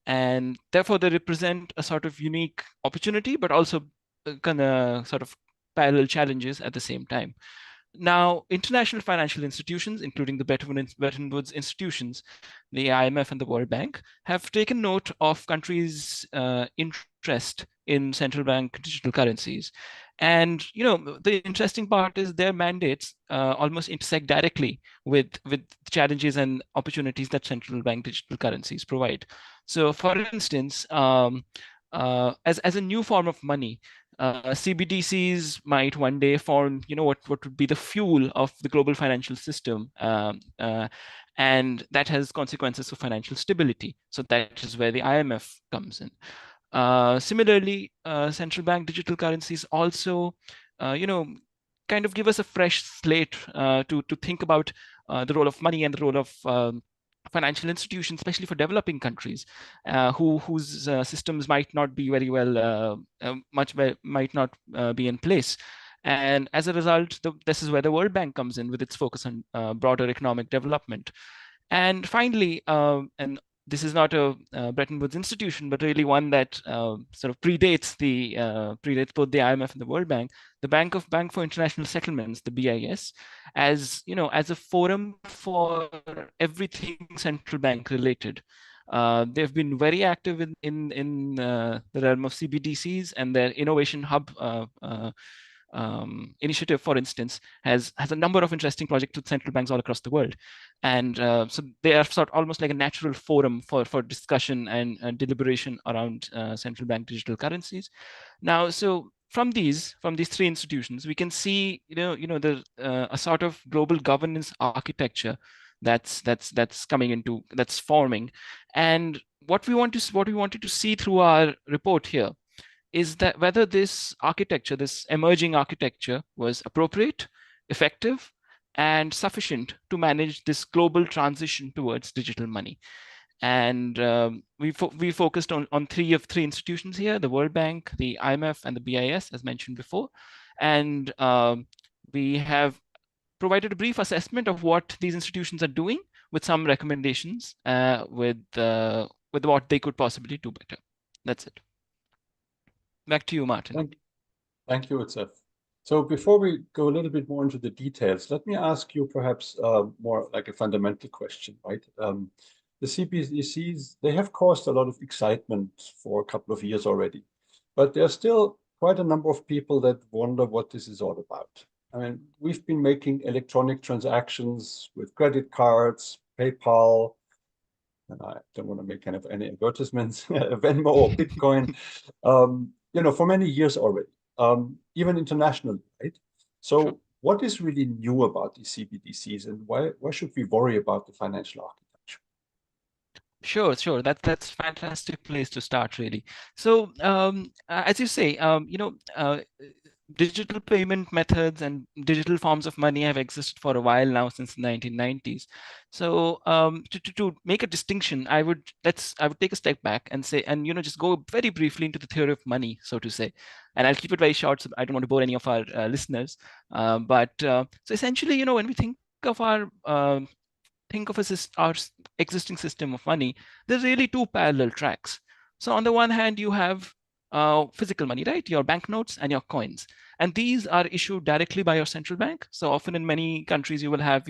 [SPEAKER 8] And therefore, they represent a sort of unique opportunity, but also kind of sort of parallel challenges at the same time. Now, international financial institutions, including the Bretton Woods Institutions, the IMF and the World Bank, have taken note of countries' interest in central bank digital currencies. And the interesting part is their mandates almost intersect directly with the challenges and opportunities that central bank digital currencies provide. So, for instance, as a new form of money, CBDCs might one day form, what would be the fuel of the global financial system, and that has consequences for financial stability. So that is where the IMF comes in. Similarly, central bank digital currencies also, kind of give us a fresh slate to think about the role of money and the role of financial institutions, especially for developing countries, whose systems might not be very well, might not be in place. And as a result, this is where the World Bank comes in with its focus on broader economic development. And finally, and this is not a Bretton Woods institution, but really one that sort of predates both the IMF and the World Bank, the Bank for International Settlements, the BIS, as a forum for everything central bank related. They've been very active in the realm of CBDCs, and their innovation hub initiative, for instance, has a number of interesting projects with central banks all across the world. And so they are sort of almost like a natural forum for discussion and deliberation around central bank digital currencies. Now, so from these three institutions, we can see, a sort of global governance architecture that's forming. And what we wanted to see through our report here is that whether this architecture, this emerging architecture, was appropriate, effective, and sufficient to manage this global transition towards digital money. And we focused on three institutions here: the World Bank, the IMF, and the BIS, as mentioned before. And we have provided a brief assessment of what these institutions are doing, with some recommendations with what they could possibly do better. That's it. Back to you, Martin.
[SPEAKER 7] Thank you, Utsef. So before we go a little bit more into the details, let me ask you perhaps more like a fundamental question, right? The CBDCs, they have caused a lot of excitement for a couple of years already, but there's still quite a number of people that wonder what this is all about. I mean, we've been making electronic transactions with credit cards, PayPal, and I don't want to make kind of any advertisements, Venmo or Bitcoin, for many years already, even internationally, right? So
[SPEAKER 8] Sure.
[SPEAKER 7] What is really new about these CBDCs, and why should we worry about the financial architecture?
[SPEAKER 8] Sure. That's a fantastic place to start, really. So, as you say, digital payment methods and digital forms of money have existed for a while now, since the 1990s. So, to make a distinction, I would take a step back and say, and just go very briefly into the theory of money, so to say. And I'll keep it very short, so I don't want to bore any of our listeners. So essentially, when we think of our existing system of money, there's really two parallel tracks. So on the one hand, you have physical money, right? Your banknotes and your coins. And these are issued directly by your central bank. So often in many countries, you will have,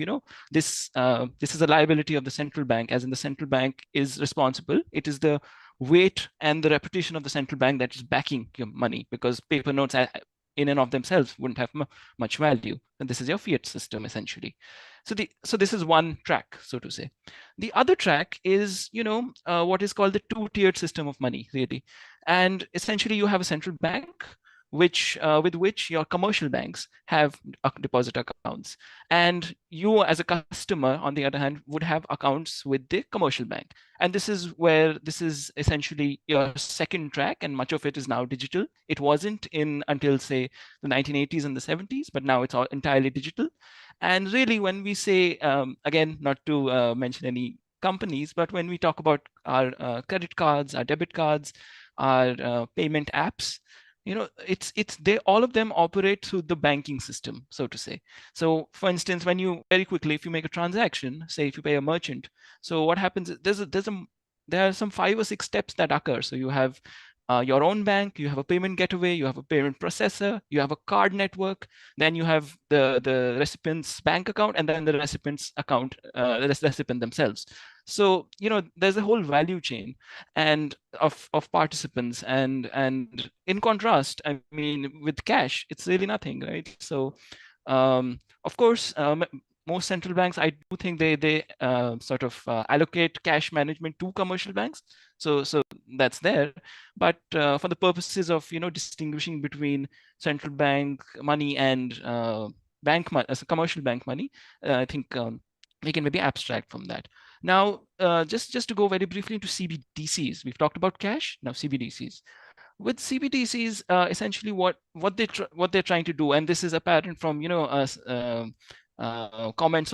[SPEAKER 8] this is a liability of the central bank, as in the central bank is responsible. It is the weight and the reputation of the central bank that is backing your money, because paper notes in and of themselves wouldn't have much value. And this is your fiat system, essentially. So this is one track, so to say. The other track is, what is called the two-tiered system of money, really. And essentially, you have a central bank, with which your commercial banks have deposit accounts. And you, as a customer, on the other hand, would have accounts with the commercial bank. And this is essentially your second track, and much of it is now digital. It wasn't until, say, the 1980s and the 70s, but now it's all entirely digital. And really, when we say, again, not to mention any companies, but when we talk about our credit cards, our debit cards, our payment apps, all of them operate through the banking system, so to say. So for instance, if you make a transaction, say if you pay a merchant, so what happens is there are some 5 or 6 steps that occur. So you have your own bank, you have a payment gateway, you have a payment processor, you have a card network, then you have the recipient's bank account, and then the recipient's account, the recipient themselves. So, there's a whole value chain and of participants. And in contrast, I mean, with cash, it's really nothing, right? So, of course, most central banks, I do think they sort of allocate cash management to commercial banks. So that's there. But for the purposes of, distinguishing between central bank money and bank money, as a commercial bank money, I think we can maybe abstract from that. Now, just to go very briefly into CBDCs, we've talked about cash, now CBDCs. With CBDCs, essentially what they're trying to do, and this is apparent from comments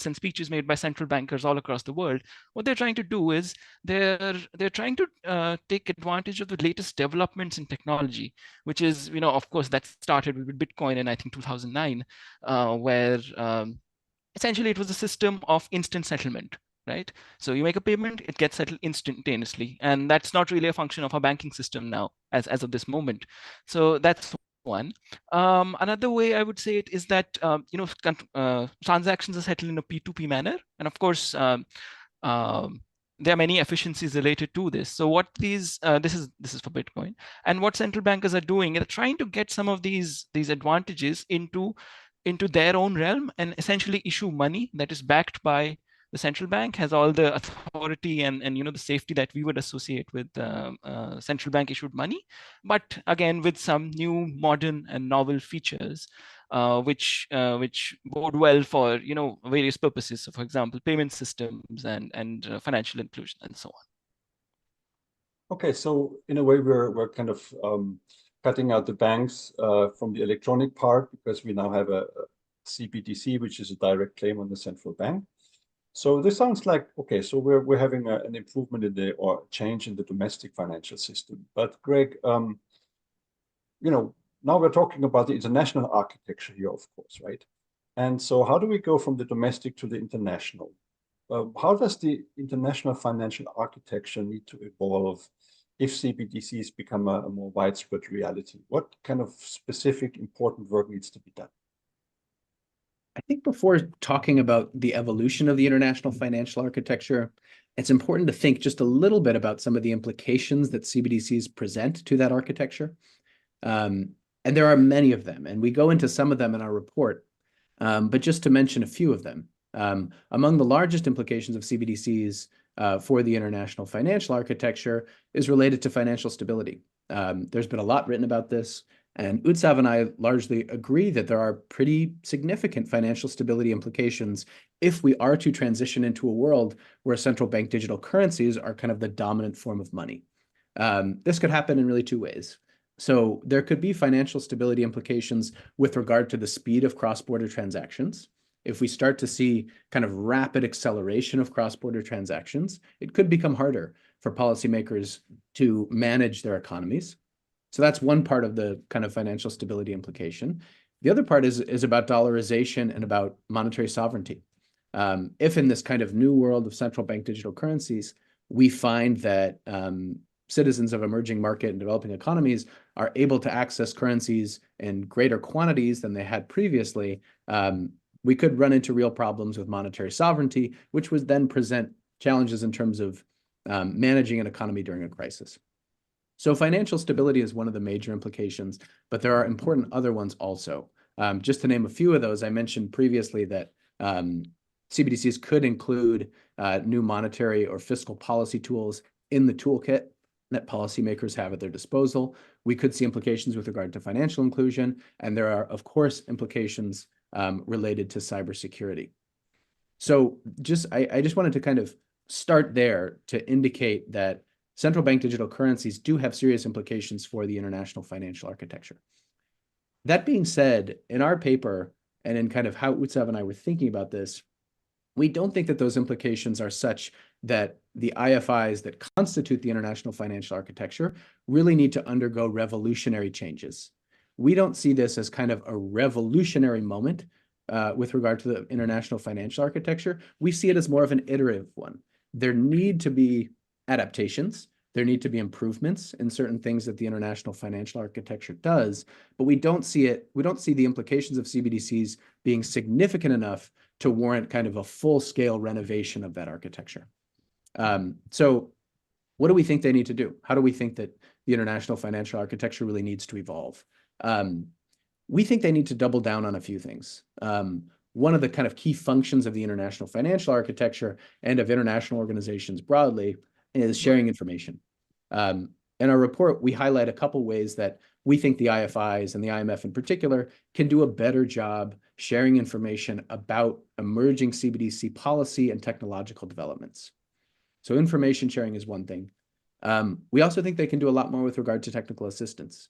[SPEAKER 8] and speeches made by central bankers all across the world. What they're trying to do is they're trying to take advantage of the latest developments in technology, which is, of course, that started with Bitcoin in, I think, 2009, where essentially it was a system of instant settlement. Right? So you make a payment, it gets settled instantaneously. And that's not really a function of our banking system now, as of this moment. So that's one. Another way I would say it is that, transactions are settled in a P2P manner. And of course, there are many efficiencies related to this. So what this is for Bitcoin, and what central bankers are doing is trying to get some of these advantages into their own realm and essentially issue money that is backed by the central bank, has all the authority and the safety that we would associate with central bank issued money, but again with some new modern and novel features which bode well for various purposes. So for example, payment systems and financial inclusion and so on.
[SPEAKER 7] Okay, so in a way we're kind of cutting out the banks from the electronic part, because we now have a CBDC, which is a direct claim on the central bank. So this sounds like, okay, so we're having an improvement in or change in the domestic financial system. But Greg, now we're talking about the international architecture here, of course, right? And so how do we go from the domestic to the international? How does the international financial architecture need to evolve if CBDCs become a more widespread reality? What kind of specific important work needs to be done?
[SPEAKER 9] I think before talking about the evolution of the international financial architecture, it's important to think just a little bit about some of the implications that CBDCs present to that architecture. And there are many of them, and we go into some of them in our report. But just to mention a few of them, among the largest implications of CBDCs for the international financial architecture is related to financial stability. There's been a lot written about this, and Utsav and I largely agree that there are pretty significant financial stability implications if we are to transition into a world where central bank digital currencies are kind of the dominant form of money. This could happen in really two ways. So there could be financial stability implications with regard to the speed of cross-border transactions. If we start to see kind of rapid acceleration of cross-border transactions, it could become harder for policymakers to manage their economies. So that's one part of the kind of financial stability implication. The other part is about dollarization and about monetary sovereignty. If in this kind of new world of central bank digital currencies, we find that citizens of emerging market and developing economies are able to access currencies in greater quantities than they had previously, we could run into real problems with monetary sovereignty, which would then present challenges in terms of managing an economy during a crisis. So financial stability is one of the major implications, but there are important other ones also. Just to name a few of those, I mentioned previously that CBDCs could include new monetary or fiscal policy tools in the toolkit that policymakers have at their disposal. We could see implications with regard to financial inclusion, and there are, of course, implications related to cybersecurity. So I just wanted to kind of start there to indicate that central bank digital currencies do have serious implications for the international financial architecture. That being said, in our paper and in kind of how Utsav and I were thinking about this, we don't think that those implications are such that the IFIs that constitute the international financial architecture really need to undergo revolutionary changes. We don't see this as kind of a revolutionary moment with regard to the international financial architecture. We see it as more of an iterative one. There need to be adaptations. There need to be improvements in certain things that the international financial architecture does, but we don't see the implications of CBDCs being significant enough to warrant kind of a full-scale renovation of that architecture. So what do we think they need to do? How do we think that the international financial architecture really needs to evolve? We think they need to double down on a few things. One of the kind of key functions of the international financial architecture and of international organizations broadly is sharing information. In our report, we highlight a couple ways that we think the IFIs and the IMF in particular can do a better job sharing information about emerging CBDC policy and technological developments. So information sharing is one thing. We also think they can do a lot more with regard to technical assistance.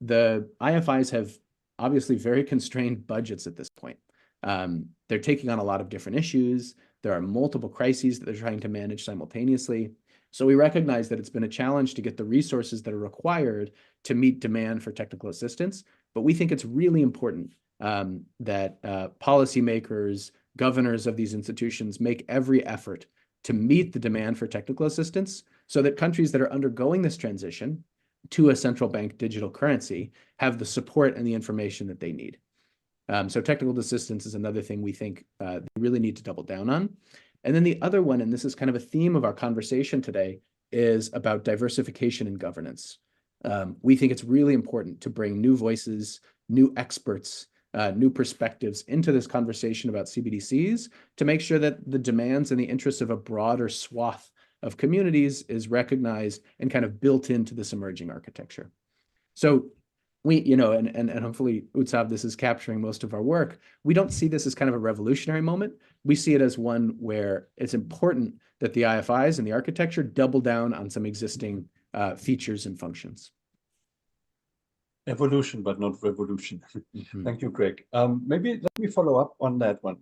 [SPEAKER 9] The IFIs have obviously very constrained budgets at this point. They're taking on a lot of different issues. There are multiple crises that they're trying to manage simultaneously. So we recognize that it's been a challenge to get the resources that are required to meet demand for technical assistance. But we think it's really important that policymakers, governors of these institutions make every effort to meet the demand for technical assistance so that countries that are undergoing this transition to a central bank digital currency have the support and the information that they need. So technical assistance is another thing we think they really need to double down on. And then the other one, and this is kind of a theme of our conversation today, is about diversification in governance. We think it's really important to bring new voices, new experts, new perspectives into this conversation about CBDCs to make sure that the demands and the interests of a broader swath of communities is recognized and kind of built into this emerging architecture. So we, and hopefully WTOs, this is capturing most of our work. We don't see this as kind of a revolutionary moment. We see it as one where it's important that the IFIs and the architecture double down on some existing features and functions.
[SPEAKER 7] Evolution, but not revolution. Thank you, Greg. Maybe let me follow up on that one.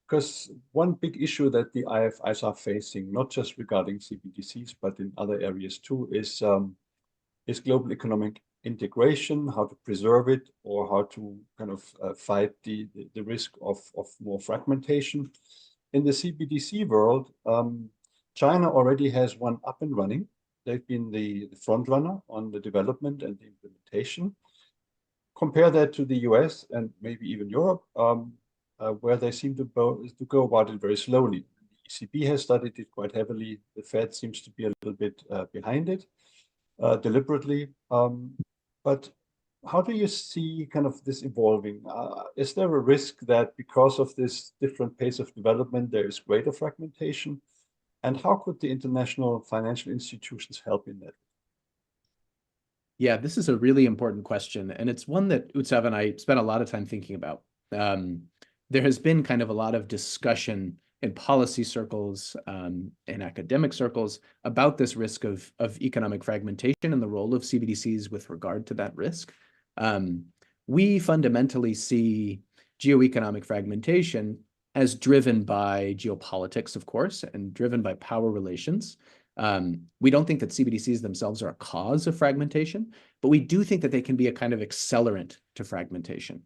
[SPEAKER 7] Because one big issue that the IFIs are facing, not just regarding CBDCs, but in other areas too, is global economic integration, how to preserve it, or how to kind of fight the risk of more fragmentation. In the CBDC world, China already has one up and running. They've been the front runner on the development and the implementation. Compare that to the US and maybe even Europe, where they seem to go about it very slowly. The ECB has studied it quite heavily. The Fed seems to be a little bit behind it, deliberately. But how do you see kind of this evolving? Is there a risk that because of this different pace of development, there is greater fragmentation? And how could the international financial institutions help in that?
[SPEAKER 9] Yeah, this is a really important question. And it's one that WTOs and I spent a lot of time thinking about. There has been kind of a lot of discussion in policy circles, in academic circles, about this risk of economic fragmentation and the role of CBDCs with regard to that risk. We fundamentally see geoeconomic fragmentation as driven by geopolitics, of course, and driven by power relations. We don't think that CBDCs themselves are a cause of fragmentation, but we do think that they can be a kind of accelerant to fragmentation.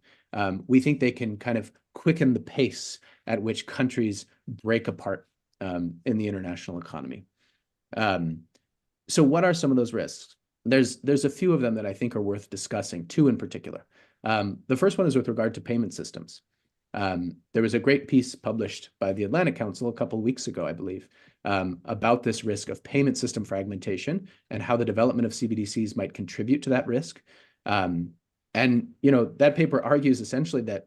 [SPEAKER 9] We think they can kind of quicken the pace at which countries break apart in the international economy. So what are some of those risks? There's a few of them that I think are worth discussing, two in particular. The first one is with regard to payment systems. There was a great piece published by the Atlantic Council a couple of weeks ago, I believe, about this risk of payment system fragmentation and how the development of CBDCs might contribute to that risk. And that paper argues essentially that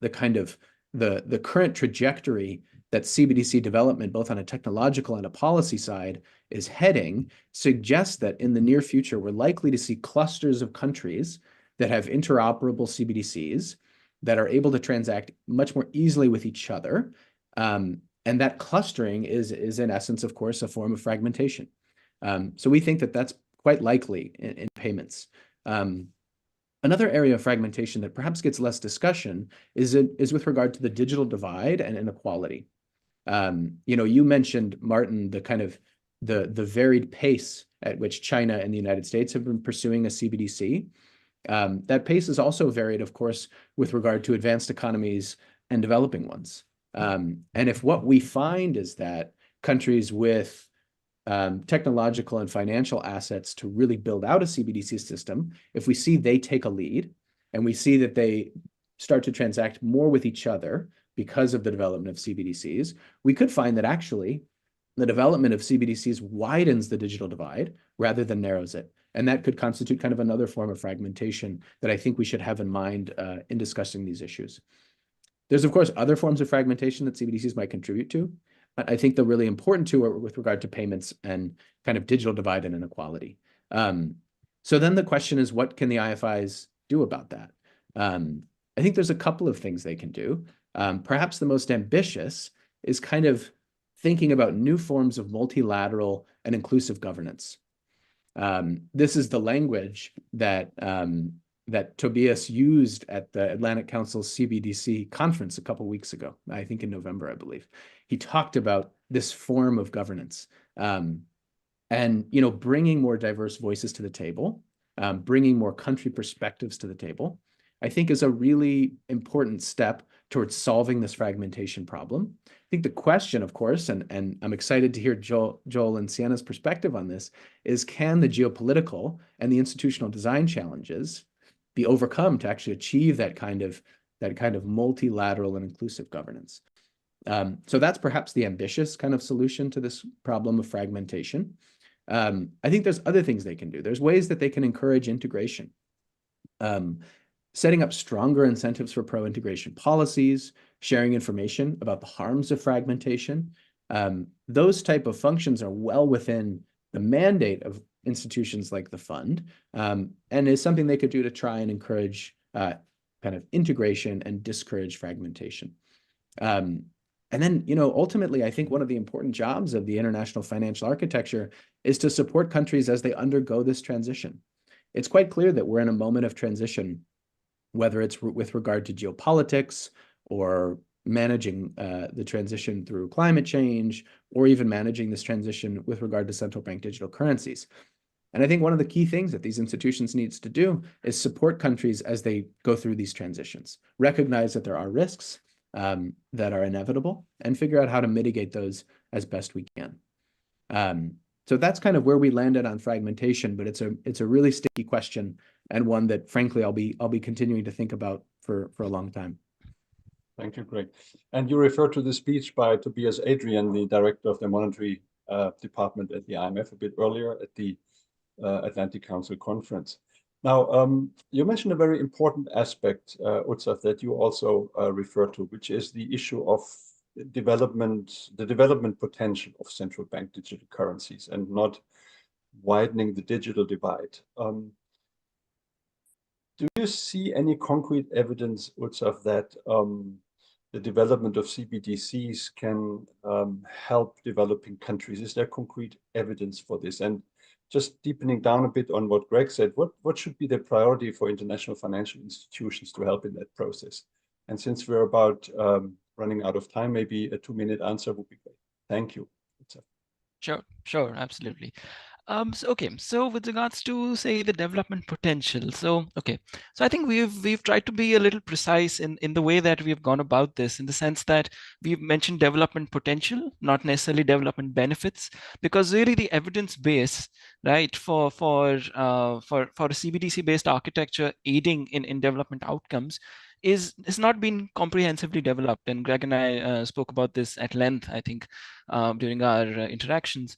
[SPEAKER 9] the kind of the current trajectory that CBDC development, both on a technological and a policy side, is heading, suggests that in the near future, we're likely to see clusters of countries that have interoperable CBDCs that are able to transact much more easily with each other. And that clustering is in essence, of course, a form of fragmentation. So we think that that's quite likely in payments. Another area of fragmentation that perhaps gets less discussion is with regard to the digital divide and inequality. You mentioned, Martin, the kind of the varied pace at which China and the United States have been pursuing a CBDC. That pace is also varied, of course, with regard to advanced economies and developing ones. And if what we find is that countries with technological and financial assets to really build out a CBDC system, if we see they take a lead and we see that they start to transact more with each other because of the development of CBDCs, we could find that actually the development of CBDCs widens the digital divide rather than narrows it. And that could constitute kind of another form of fragmentation that I think we should have in mind in discussing these issues. There's, of course, other forms of fragmentation that CBDCs might contribute to. I think the really important two are with regard to payments and kind of digital divide and inequality. So then the question is, what can the IFIs do about that? I think there's a couple of things they can do. Perhaps the most ambitious is kind of thinking about new forms of multilateral and inclusive governance. This is the language that Tobias used at the Atlantic Council's CBDC conference a couple of weeks ago, I think in November, I believe. He talked about this form of governance and bringing more diverse voices to the table, bringing more country perspectives to the table, I think is a really important step towards solving this fragmentation problem. I think the question, of course, and I'm excited to hear Joel and Sienna's perspective on this, is can the geopolitical and the institutional design challenges be overcome to actually achieve that kind of multilateral and inclusive governance? So that's perhaps the ambitious kind of solution to this problem of fragmentation. I think there's other things they can do. There's ways that they can encourage integration. Setting up stronger incentives for pro-integration policies, sharing information about the harms of fragmentation. Those type of functions are well within the mandate of institutions like the fund, and is something they could do to try and encourage kind of integration and discourage fragmentation. And then, ultimately, I think one of the important jobs of the international financial architecture is to support countries as they undergo this transition. It's quite clear that we're in a moment of transition, whether it's with regard to geopolitics or managing the transition through climate change, or even managing this transition with regard to central bank digital currencies. And I think one of the key things that these institutions needs to do is support countries as they go through these transitions, recognize that there are risks that are inevitable, and figure out how to mitigate those as best we can. So that's kind of where we landed on fragmentation, but it's a really sticky question, and one that, frankly, I'll be continuing to think about for a long time.
[SPEAKER 7] Thank you, Greg. And you referred to the speech by Tobias Adrian, the director of the monetary department at the IMF, a bit earlier at the Atlantic Council conference. Now, you mentioned a very important aspect, Utsav, that you also referred to, which is the issue of the development potential of central bank digital currencies, and not widening the digital divide. Do you see any concrete evidence, Utsav, that the development of CBDCs can help developing countries? Is there concrete evidence for this? And just deepening down a bit on what Greg said, what should be the priority for international financial institutions to help in that process? And since we're about running out of time, maybe a 2-minute answer would be great. Thank you.
[SPEAKER 8] Sure, absolutely. So with regards to, say, the development potential, so I think we've tried to be a little precise in the way that we've gone about this, in the sense that we've mentioned development potential, not necessarily development benefits, because really the evidence base, right, for a CBDC based architecture aiding in development outcomes has not been comprehensively developed. And Greg and I spoke about this at length, I think, during our interactions.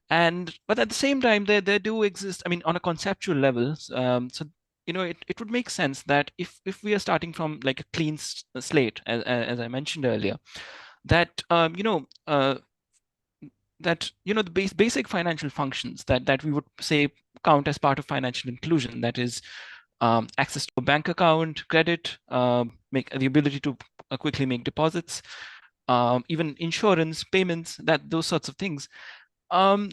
[SPEAKER 8] But at the same time, there do exist, I mean, on a conceptual level. So it would make sense that if we are starting from like a clean slate, as I mentioned earlier, that the basic financial functions that we would say count as part of financial inclusion, that is access to a bank account, credit, make the ability to quickly make deposits, even insurance, payments, those sorts of things.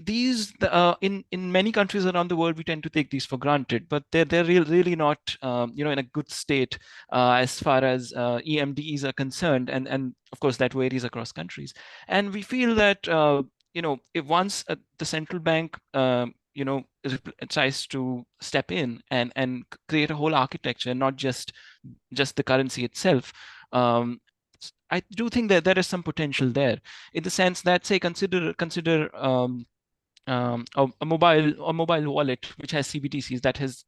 [SPEAKER 8] These in many countries around the world, we tend to take these for granted, but they're really not in a good state as far as EMDs are concerned, and of course that varies across countries. And we feel that if once the central bank tries to step in and create a whole architecture, not just the currency itself, I do think that there is some potential there, in the sense that, say, consider a mobile wallet which has CBDCs that is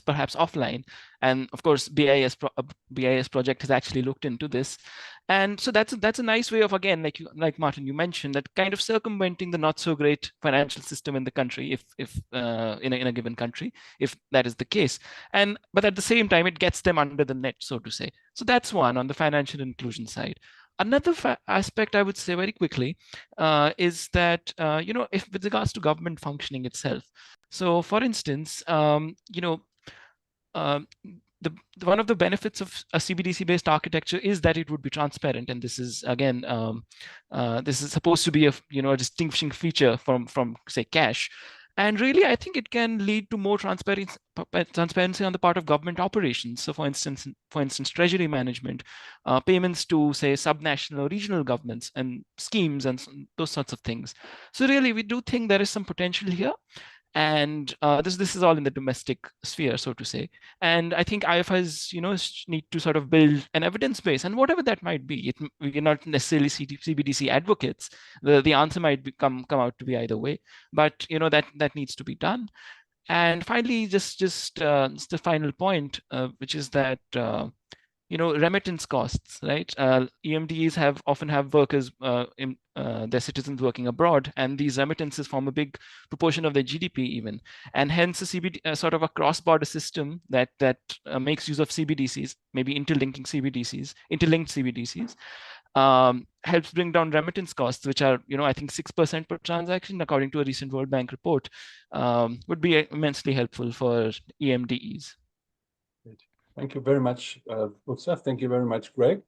[SPEAKER 8] perhaps offline, and of course BIS project has actually looked into this, and so that's a nice way of, again, like Martin, you mentioned, that kind of circumventing the not so great financial system in the country, if in a given country, if that is the case, but at the same time it gets them under the net, so to say. So that's one on the financial inclusion side. Another aspect I would say very quickly is that, if with regards to government functioning itself. So for instance, one of the benefits of a CBDC-based architecture is that it would be transparent, and this is, again, this is supposed to be a distinguishing feature from say cash. And really, I think it can lead to more transparency on the part of government operations. So, for instance, treasury management, payments to, say, subnational or regional governments and schemes and those sorts of things. So, really, we do think there is some potential here. And this is all in the domestic sphere, so to say. And I think IFIs, need to sort of build an evidence base, and whatever that might be. We're not necessarily CBDC advocates. The answer might come out to be either way, but that needs to be done. And finally, just the final point, which is that remittance costs, right? EMDs often have workers, their citizens working abroad, and these remittances form a big proportion of their GDP even. And hence a CBD, sort of a cross-border system that makes use of CBDCs, maybe interlinked CBDCs, helps bring down remittance costs, which are, I think 6% per transaction, according to a recent World Bank report, would be immensely helpful for EMDEs.
[SPEAKER 7] Thank you very much, Utsa. Thank you very much, Greg.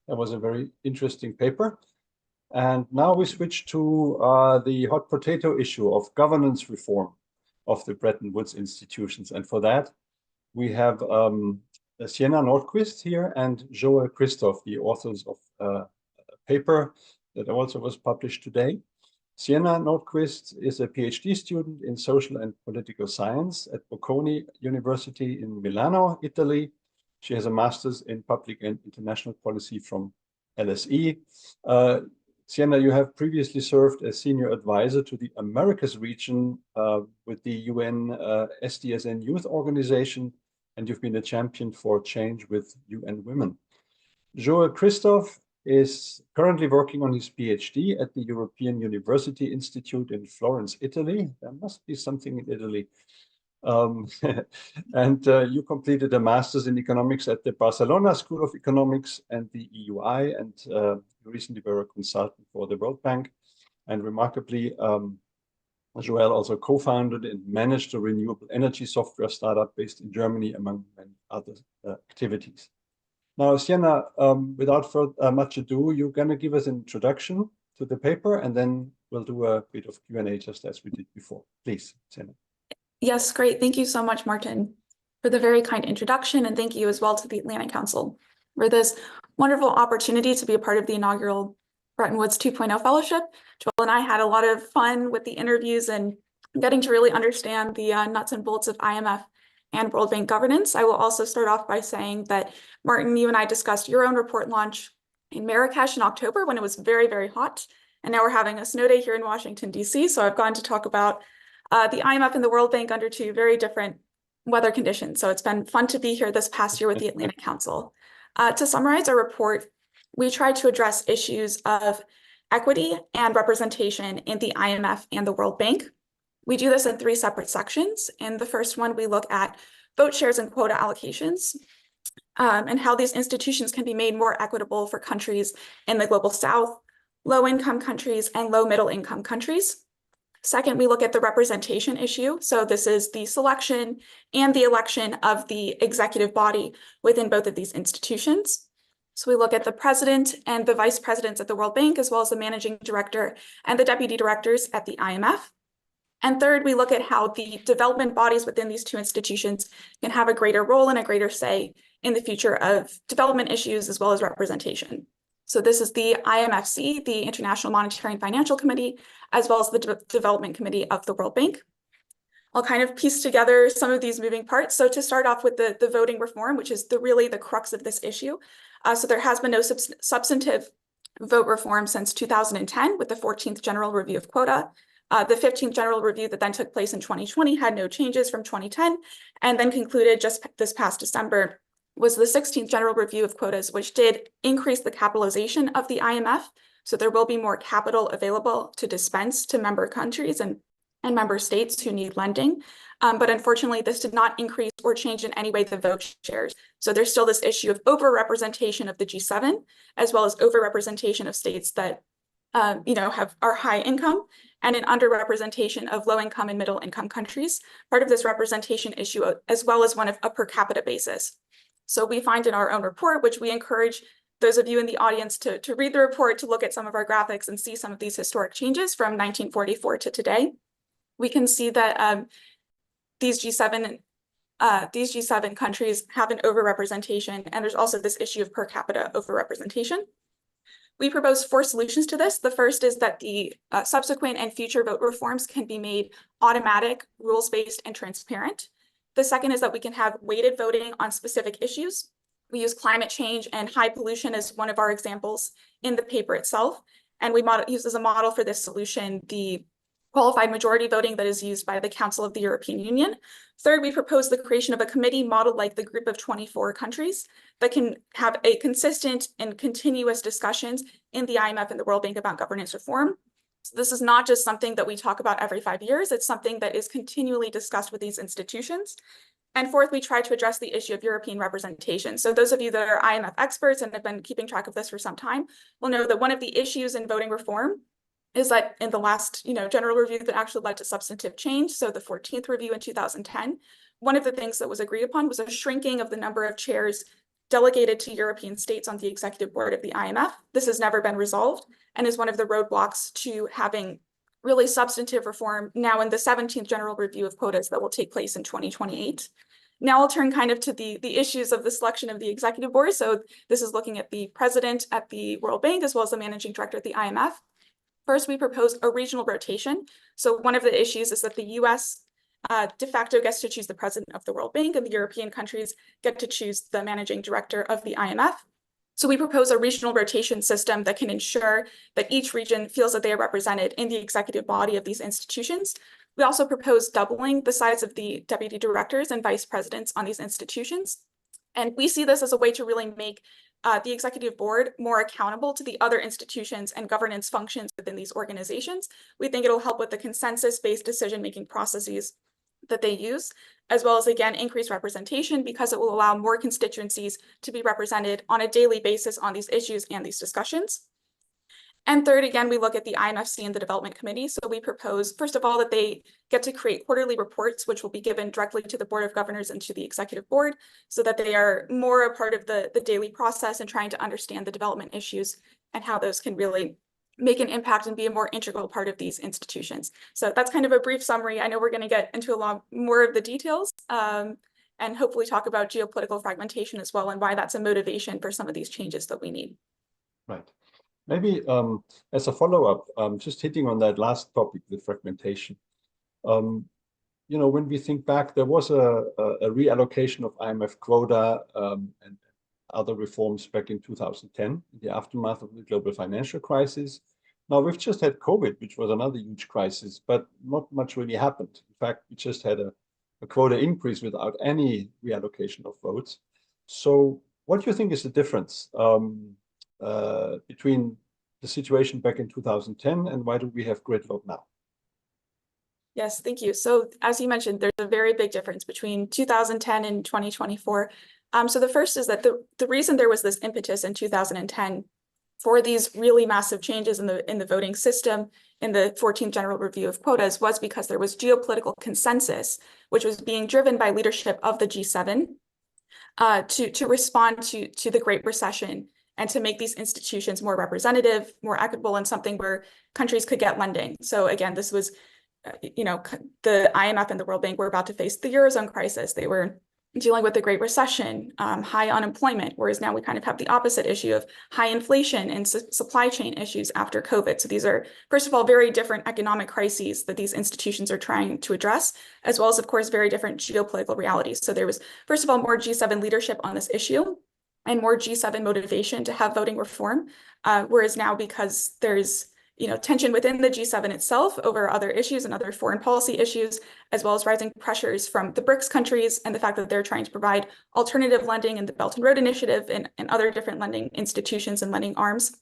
[SPEAKER 7] That was a very interesting paper. And now we switch to the hot potato issue of governance reform of the Bretton Woods institutions. And for that, we have Sienna Nordquist here and Joel Christoph, the authors of a paper that also was published today. Sienna Nordquist is a PhD student in social and political science at Bocconi University in Milano, Italy. She has a master's in public and international policy from LSE. Sienna, you have previously served as senior advisor to the Americas region with the UN SDSN Youth Organization, and you've been a champion for change with UN Women. Joel Christoph is currently working on his PhD at the European University Institute in Florence, Italy. There must be something in Italy. And you completed a master's in economics at the Barcelona School of Economics and the EUI, and you recently were a consultant for the World Bank. And remarkably, Joel also co-founded and managed a renewable energy software startup based in Germany, among many other activities. Now, Sienna, without much ado, you're going to give us an introduction to the paper, and then we'll do a bit of Q&A just as we did before. Please, Sienna.
[SPEAKER 10] Yes, great. Thank you so much, Martin, for the very kind introduction, and thank you as well to the Atlantic Council for this wonderful opportunity to be a part of the inaugural Bretton Woods 2.0 Fellowship. Joel and I had a lot of fun with the interviews and getting to really understand the nuts and bolts of IMF and World Bank governance. I will also start off by saying that, Martin, you and I discussed your own report launch in Marrakesh in October when it was very, very hot. And now we're having a snow day here in Washington, D.C. So I've gone to talk about the IMF and the World Bank under two very different weather conditions. So it's been fun to be here this past year with the Atlantic Council. To summarize our report, we tried to address issues of equity and representation in the IMF and the World Bank. We do this in three separate sections. In the first one, we look at vote shares and quota allocations, and how these institutions can be made more equitable for countries in the global south, low-income countries, and low-middle-income countries. Second, we look at the representation issue. So this is the selection and the election of the executive body within both of these institutions. So we look at the president and the vice presidents at the World Bank, as well as the managing director and the deputy directors at the IMF. And third, we look at how the development bodies within these two institutions can have a greater role and a greater say in the future of development issues, as well as representation. So this is the IMFC, the International Monetary and Financial Committee, as well as the Development Committee of the World Bank. I'll kind of piece together some of these moving parts. So to start off with the voting reform, which is really the crux of this issue. So there has been no substantive vote reform since 2010 with the 14th General Review of Quota. The 15th General Review that then took place in 2020 had no changes from 2010, and then concluded just this past December was the 16th General Review of Quotas, which did increase the capitalization of the IMF. So there will be more capital available to dispense to member countries and member states who need lending. But unfortunately, this did not increase or change in any way the vote shares. So there's still this issue of overrepresentation of the G7, as well as overrepresentation of states that are high income, and an underrepresentation of low income and middle income countries. Part of this representation issue, as well as one of a per capita basis. So we find in our own report, which we encourage those of you in the audience to read the report, to look at some of our graphics and see some of these historic changes from 1944 to today. We can see that these G7 countries have an overrepresentation, and there's also this issue of per capita overrepresentation. We propose 4 solutions to this. The first is that the subsequent and future vote reforms can be made automatic, rules-based, and transparent. The second is that we can have weighted voting on specific issues. We use climate change and high pollution as one of our examples in the paper itself. And we use as a model for this solution the qualified majority voting that is used by the Council of the European Union. Third, we propose the creation of a committee modeled like the Group of 24 countries that can have a consistent and continuous discussions in the IMF and the World Bank about governance reform. So this is not just something that we talk about every 5 years, it's something that is continually discussed with these institutions. And fourth, we try to address the issue of European representation. So those of you that are IMF experts and have been keeping track of this for some time will know that one of the issues in voting reform is that in the last general review that actually led to substantive change, so the 14th review in 2010, one of the things that was agreed upon was a shrinking of the number of chairs delegated to European states on the executive board of the IMF. This has never been resolved and is one of the roadblocks to having really substantive reform now in the 17th general review of quotas that will take place in 2028. Now I'll turn kind of to the issues of the selection of the executive board. So this is looking at the president at the World Bank as well as the managing director at the IMF. First, we propose a regional rotation. So one of the issues is that the US de facto gets to choose the president of the World Bank and the European countries get to choose the managing director of the IMF. So we propose a regional rotation system that can ensure that each region feels that they are represented in the executive body of these institutions. We also propose doubling the size of the deputy directors and vice presidents on these institutions. And we see this as a way to really make the executive board more accountable to the other institutions and governance functions within these organizations. We think it'll help with the consensus-based decision-making processes that they use, as well as, again, increase representation because it will allow more constituencies to be represented on a daily basis on these issues and these discussions. And third, again, we look at the IMFC and the Development Committee. So we propose, first of all, that they get to create quarterly reports, which will be given directly to the Board of Governors and to the Executive Board, so that they are more a part of the daily process and trying to understand the development issues and how those can really make an impact and be a more integral part of these institutions. So that's kind of a brief summary. I know we're going to get into a lot more of the details and hopefully talk about geopolitical fragmentation as well and why that's a motivation for some of these changes that we need.
[SPEAKER 7] Right. Maybe as a follow-up, just hitting on that last topic, the fragmentation. When we think back, there was a reallocation of IMF quota and other reforms back in 2010, in the aftermath of the global financial crisis. Now, we've just had COVID, which was another huge crisis, but not much really happened. In fact, we just had a quota increase without any reallocation of votes. So what do you think is the difference between the situation back in 2010 and why do we have grid vote now?
[SPEAKER 10] Yes, thank you. So as you mentioned, there's a very big difference between 2010 and 2024. So the first is that the reason there was this impetus in 2010 for these really massive changes in the voting system in the 14th General Review of Quotas was because there was geopolitical consensus, which was being driven by leadership of the G7 to respond to the Great Recession and to make these institutions more representative, more equitable, and something where countries could get lending. So again, this was, the IMF and the World Bank were about to face the Eurozone crisis. They were dealing with the Great Recession, high unemployment, whereas now we kind of have the opposite issue of high inflation and supply chain issues after COVID. So these are, first of all, very different economic crises that these institutions are trying to address, as well as, of course, very different geopolitical realities. So there was, first of all, more G7 leadership on this issue and more G7 motivation to have voting reform, whereas now because there's tension within the G7 itself over other issues and other foreign policy issues, as well as rising pressures from the BRICS countries and the fact that they're trying to provide alternative lending in the Belt and Road Initiative and other different lending institutions and lending arms.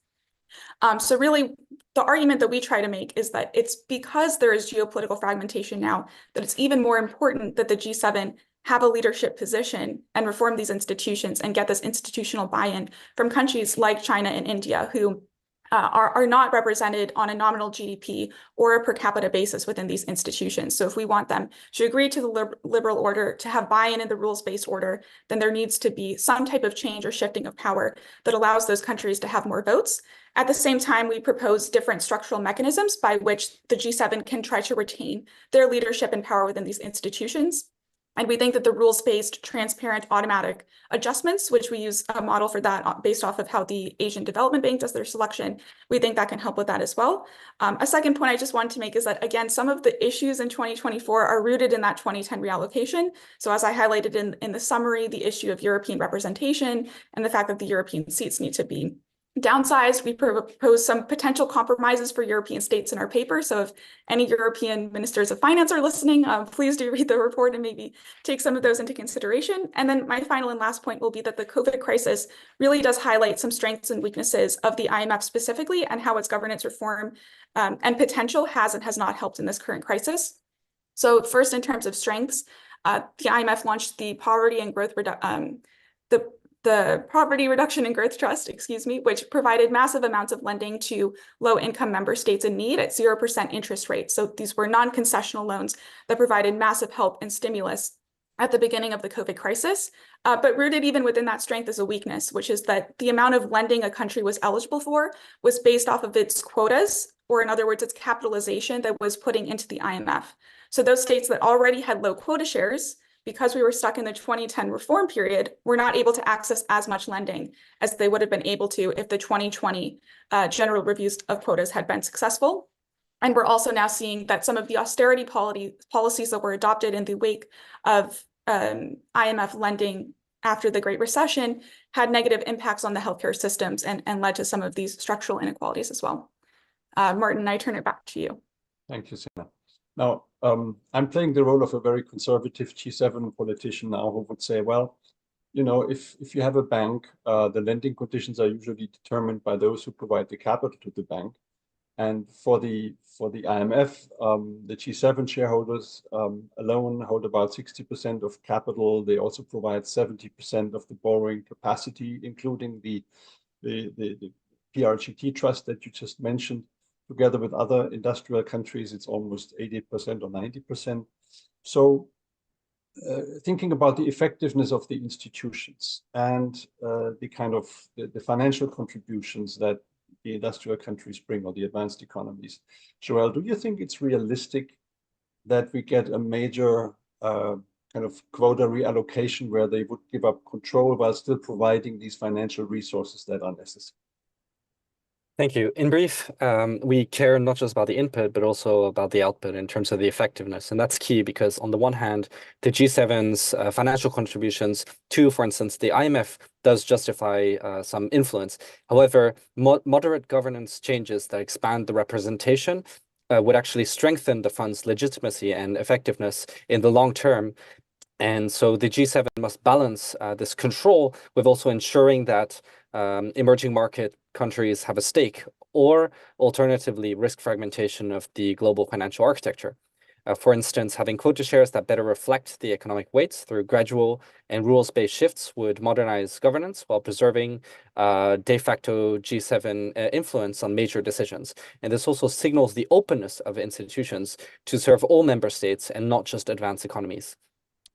[SPEAKER 10] So really, the argument that we try to make is that it's because there is geopolitical fragmentation now that it's even more important that the G7 have a leadership position and reform these institutions and get this institutional buy-in from countries like China and India, who are not represented on a nominal GDP or a per capita basis within these institutions. So if we want them to agree to the liberal order, to have buy-in in the rules-based order, then there needs to be some type of change or shifting of power that allows those countries to have more votes. At the same time, we propose different structural mechanisms by which the G7 can try to retain their leadership and power within these institutions. And we think that the rules-based, transparent, automatic adjustments, which we use a model for that based off of how the Asian Development Bank does their selection, we think that can help with that as well. A second point I just wanted to make is that, again, some of the issues in 2024 are rooted in that 2010 reallocation. So as I highlighted in the summary, the issue of European representation and the fact that the European seats need to be downsized. We propose some potential compromises for European states in our paper. So if any European ministers of finance are listening, please do read the report and maybe take some of those into consideration. And then my final and last point will be that the COVID crisis really does highlight some strengths and weaknesses of the IMF specifically, and how its governance reform and potential has and has not helped in this current crisis. So first, in terms of strengths, the IMF launched the Poverty and Growth the Poverty Reduction and Growth Trust, which provided massive amounts of lending to low-income member states in need at 0% interest rates. So these were non-concessional loans that provided massive help and stimulus at the beginning of the COVID crisis. But rooted even within that strength is a weakness, which is that the amount of lending a country was eligible for was based off of its quotas, or in other words, its capitalization that was putting into the IMF. So those states that already had low quota shares, because we were stuck in the 2010 reform period, were not able to access as much lending as they would have been able to if the 2020 general reviews of quotas had been successful. And we're also now seeing that some of the austerity policies that were adopted in the wake of IMF lending after the Great Recession had negative impacts on the healthcare systems and led to some of these structural inequalities as well. Martin, I turn it back to you.
[SPEAKER 7] Thank you, Senna. Now, I'm playing the role of a very conservative G7 politician now who would say, well, you know, if you have a bank, the lending conditions are usually determined by those who provide the capital to the bank. And for the IMF, the G7 shareholders alone hold about 60% of capital. They also provide 70% of the borrowing capacity, including the PRGT trust that you just mentioned. Together with other industrial countries, it's almost 80% or 90%. So thinking about the effectiveness of the institutions and the kind of the financial contributions that the industrial countries bring, or the advanced economies, Joelle, do you think it's realistic that we get a major kind of quota reallocation where they would give up control while still providing these financial resources that are necessary?
[SPEAKER 11] Thank you. In brief, we care not just about the input, but also about the output in terms of the effectiveness. And that's key because on the one hand, the G7's financial contributions to, for instance, the IMF does justify some influence. However, moderate governance changes that expand the representation would actually strengthen the fund's legitimacy and effectiveness in the long term. And so the G7 must balance this control with also ensuring that emerging market countries have a stake, or alternatively risk fragmentation of the global financial architecture. For instance, having quota shares that better reflect the economic weights through gradual and rules-based shifts would modernize governance while preserving de facto G7 influence on major decisions. And this also signals the openness of institutions to serve all member states and not just advanced economies.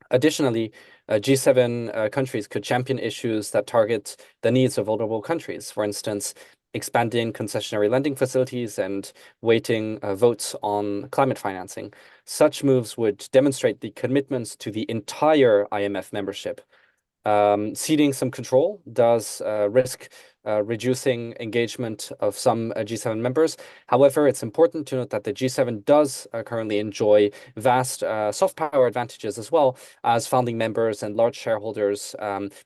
[SPEAKER 11] Additionally, G7 countries could champion issues that target the needs of vulnerable countries. For instance, expanding concessionary lending facilities and weighting votes on climate financing. Such moves would demonstrate the commitments to the entire IMF membership. Ceding some control does risk reducing engagement of some G7 members. However, it's important to note that the G7 does currently enjoy vast soft power advantages as well as founding members and large shareholders,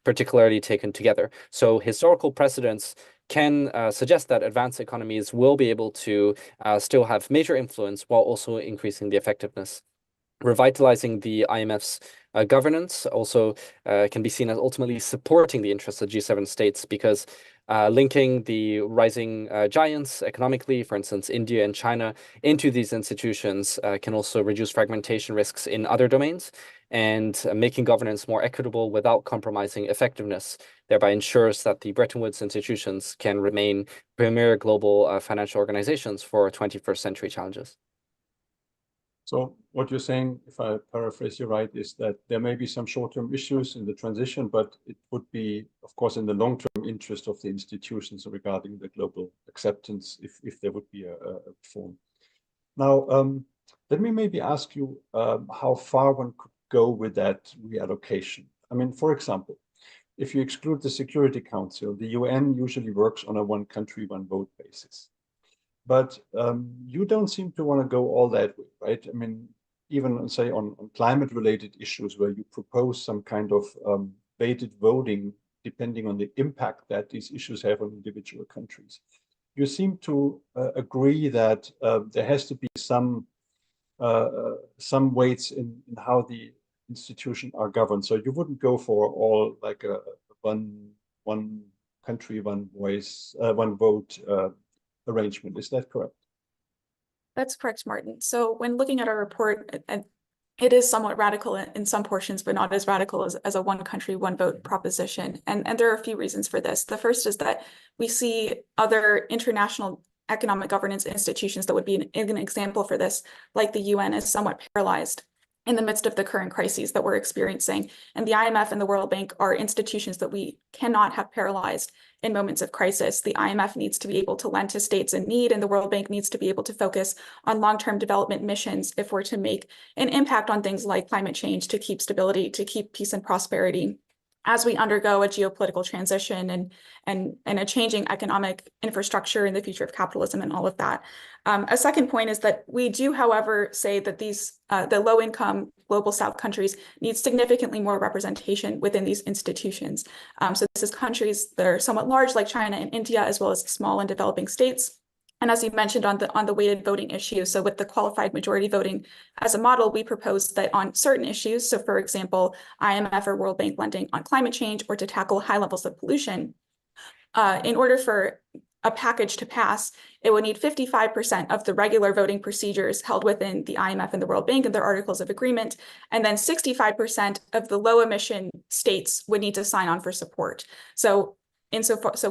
[SPEAKER 11] particularly taken together. So historical precedents can suggest that advanced economies will be able to still have major influence while also increasing the effectiveness. Revitalizing the IMF's governance also can be seen as ultimately supporting the interests of G7 states because linking the rising giants economically, for instance, India and China, into these institutions can also reduce fragmentation risks in other domains, and making governance more equitable without compromising effectiveness, thereby ensures that the Bretton Woods institutions can remain premier global financial organizations for 21st century challenges.
[SPEAKER 7] So what you're saying, if I paraphrase you right, is that there may be some short-term issues in the transition, but it would be, of course, in the long-term interest of the institutions regarding the global acceptance if there would be a reform. Now, let me maybe ask you how far one could go with that reallocation. I mean, for example, if you exclude the Security Council, the UN usually works on a one country, one vote basis. But you don't seem to want to go all that way, right? I mean, even say on climate-related issues where you propose some kind of weighted voting depending on the impact that these issues have on individual countries. You seem to agree that there has to be some weights in how the institutions are governed. So you wouldn't go for all like a one country, one voice, one vote arrangement. Is that correct?
[SPEAKER 10] That's correct, Martin. So when looking at our report, it is somewhat radical in some portions, but not as radical as a one country, one vote proposition. And there are a few reasons for this. The first is that we see other international economic governance institutions that would be an example for this, like the UN, as somewhat paralyzed in the midst of the current crises that we're experiencing. And the IMF and the World Bank are institutions that we cannot have paralyzed in moments of crisis. The IMF needs to be able to lend to states in need, and the World Bank needs to be able to focus on long-term development missions if we're to make an impact on things like climate change, to keep stability, to keep peace and prosperity as we undergo a geopolitical transition and a changing economic infrastructure in the future of capitalism and all of that. A second point is that we do, however, say that the low-income global South countries need significantly more representation within these institutions. So this is countries that are somewhat large, like China and India, as well as small and developing states. And as you mentioned on the weighted voting issue, so with the qualified majority voting as a model, we propose that on certain issues, so for example, IMF or World Bank lending on climate change or to tackle high levels of pollution, in order for a package to pass, it would need 55% of the regular voting procedures held within the IMF and the World Bank and their articles of agreement, and then 65% of the low emission states would need to sign on for support. So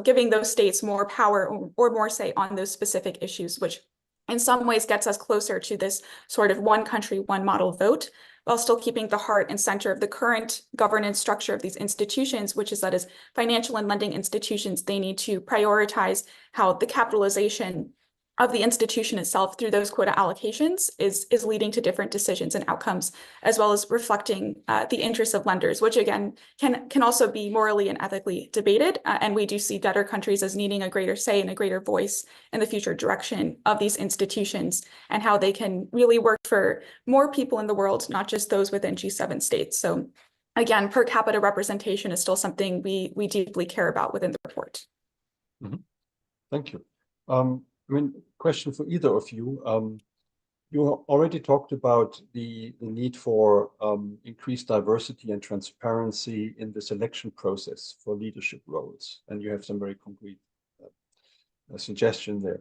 [SPEAKER 10] giving those states more power or more say on those specific issues, which in some ways gets us closer to this sort of one country, one model vote, while still keeping the heart and center of the current governance structure of these institutions, which is that as financial and lending institutions, they need to prioritize how the capitalization of the institution itself through those quota allocations is leading to different decisions and outcomes, as well as reflecting the interests of lenders, which again can also be morally and ethically debated. And we do see debtor countries as needing a greater say and a greater voice in the future direction of these institutions and how they can really work for more people in the world, not just those within G7 states. So again, per capita representation is still something we deeply care about within the report.
[SPEAKER 7] Mm-hmm. Thank you. I mean, question for either of you. You already talked about the need for increased diversity and transparency in the selection process for leadership roles, and you have some very concrete suggestion there.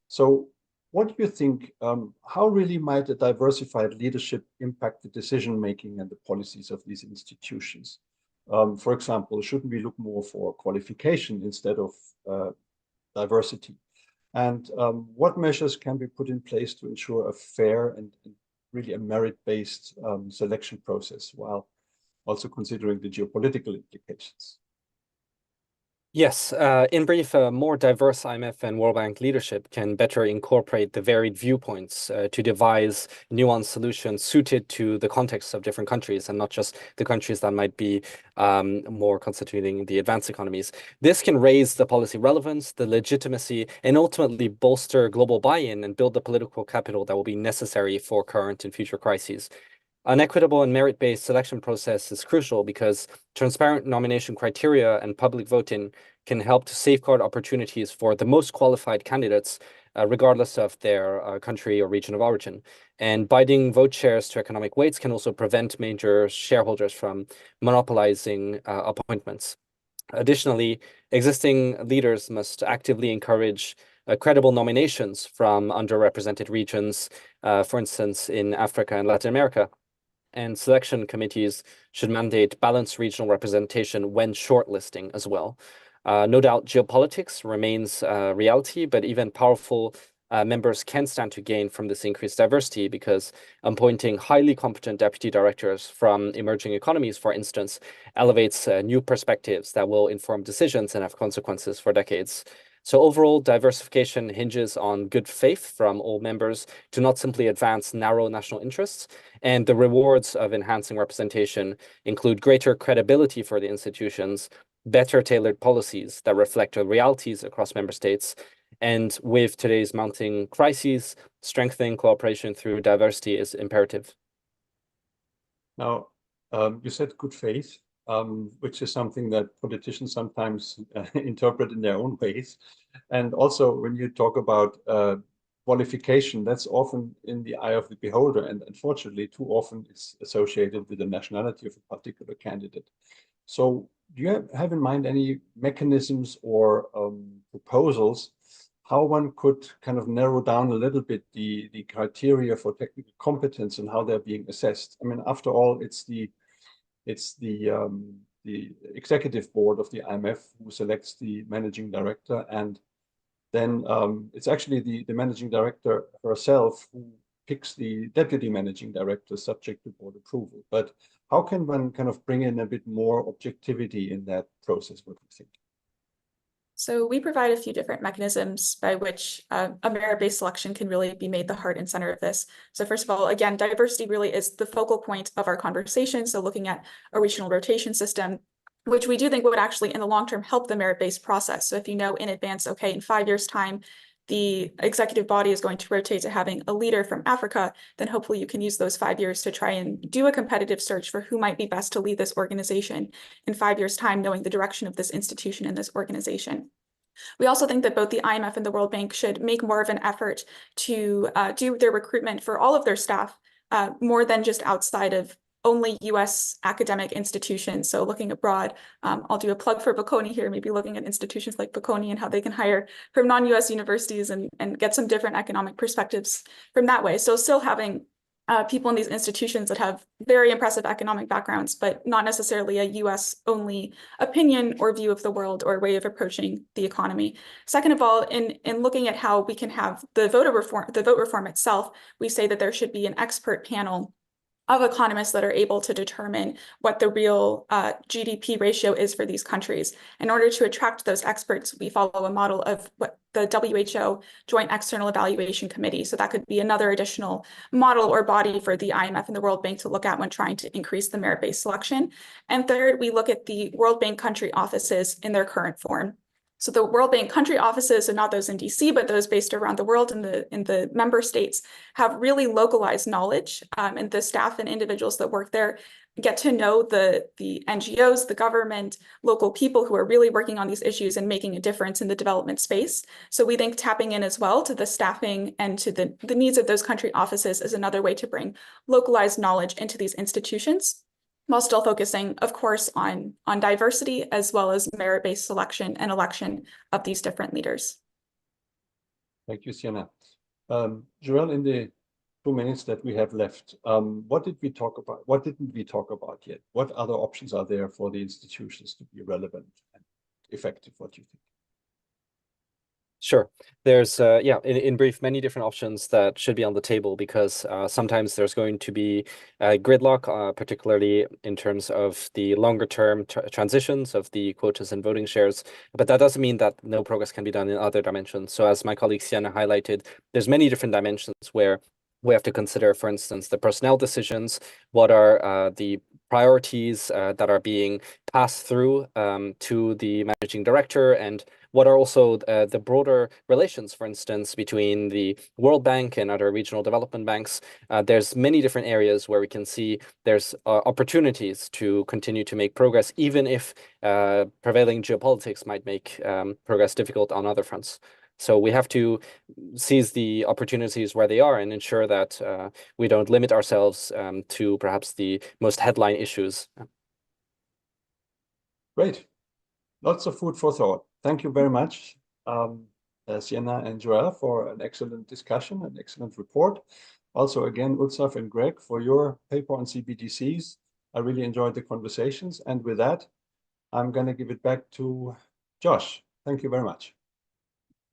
[SPEAKER 7] So what do you think, how really might a diversified leadership impact the decision-making and the policies of these institutions? For example, shouldn't we look more for qualification instead of diversity? And what measures can be put in place to ensure a fair and really a merit-based selection process while also considering the geopolitical implications?
[SPEAKER 11] Yes, in brief, a more diverse IMF and World Bank leadership can better incorporate the varied viewpoints to devise nuanced solutions suited to the context of different countries and not just the countries that might be more constituting the advanced economies. This can raise the policy relevance, the legitimacy, and ultimately bolster global buy-in and build the political capital that will be necessary for current and future crises. An equitable and merit-based selection process is crucial because transparent nomination criteria and public voting can help to safeguard opportunities for the most qualified candidates, regardless of their country or region of origin. And binding vote shares to economic weights can also prevent major shareholders from monopolizing appointments. Additionally, existing leaders must actively encourage credible nominations from underrepresented regions, for instance, in Africa and Latin America. And selection committees should mandate balanced regional representation when shortlisting as well. No doubt geopolitics remains a reality, but even powerful members can stand to gain from this increased diversity because appointing highly competent deputy directors from emerging economies, for instance, elevates new perspectives that will inform decisions and have consequences for decades. So overall, diversification hinges on good faith from all members to not simply advance narrow national interests, and the rewards of enhancing representation include greater credibility for the institutions, better tailored policies that reflect the realities across member states, and with today's mounting crises, strengthening cooperation through diversity is imperative.
[SPEAKER 7] Now, you said good faith. which is something that politicians sometimes interpret in their own ways. And also, when you talk about qualification, that's often in the eye of the beholder, and unfortunately, too often it's associated with the nationality of a particular candidate. So do you have in mind any mechanisms or proposals how one could kind of narrow down a little bit the criteria for technical competence and how they're being assessed? I mean, after all, it's the executive board of the IMF who selects the managing director, and then it's actually the managing director herself who picks the deputy managing director subject to board approval. But how can one kind of bring in a bit more objectivity in that process? What do you think?
[SPEAKER 10] So we provide a few different mechanisms by which a merit-based selection can really be made the heart and center of this. So first of all, again, diversity really is the focal point of our conversation. So looking at a regional rotation system, which we do think would actually in the long term help the merit-based process. So if you know in advance, okay, in 5 years' time, the executive body is going to rotate to having a leader from Africa, then hopefully you can use those 5 years to try and do a competitive search for who might be best to lead this organization in 5 years' time, knowing the direction of this institution and this organization. We also think that both the IMF and the World Bank should make more of an effort to do their recruitment for all of their staff, more than just outside of only US academic institutions. So looking abroad, I'll do a plug for Bocconi here, maybe looking at institutions like Bocconi and how they can hire from non-US universities and get some different economic perspectives from that way. So still having people in these institutions that have very impressive economic backgrounds, but not necessarily a US only opinion or view of the world or way of approaching the economy. Second of all, in looking at how we can have the vote reform itself, we say that there should be an expert panel of economists that are able to determine what the real GDP ratio is for these countries. In order to attract those experts, we follow a model of what the WHO Joint External Evaluation Committee. So that could be another additional model or body for the IMF and the World Bank to look at when trying to increase the merit-based selection. And third, we look at the World Bank country offices in their current form. So the World Bank country offices, so not those in DC, but those based around the world in the member states, have really localized knowledge, and the staff and individuals that work there get to know the NGOs, the government, local people who are really working on these issues and making a difference in the development space. So we think tapping in as well to the staffing and to the needs of those country offices is another way to bring localized knowledge into these institutions, while still focusing, of course, on diversity as well as merit-based selection and election of these different leaders.
[SPEAKER 7] Thank you, Sienna. Joelle, in the 2 minutes that we have left, what did we talk about? What didn't we talk about yet? What other options are there for the institutions to be relevant and effective? What do you think?
[SPEAKER 11] Sure. There's, in brief, many different options that should be on the table because sometimes there's going to be gridlock, particularly in terms of the longer term transitions of the quotas and voting shares. But that doesn't mean that no progress can be done in other dimensions. So as my colleague Sienna highlighted, there's many different dimensions where we have to consider, for instance, the personnel decisions, what are the priorities that are being passed through to the managing director, and what are also the broader relations, for instance, between the World Bank and other regional development banks. There's many different areas where we can see there's opportunities to continue to make progress, even if prevailing geopolitics might make progress difficult on other fronts. So we have to seize the opportunities where they are and ensure that we don't limit ourselves to perhaps the most headline issues.
[SPEAKER 7] Great. Lots of food for thought. Thank you very much, Sienna and Joelle, for an excellent discussion, an excellent report. Also, again, Utsaf and Greg, for your paper on CBDCs. I really enjoyed the conversations. And with that, I'm going to give it back to Josh. Thank you very much.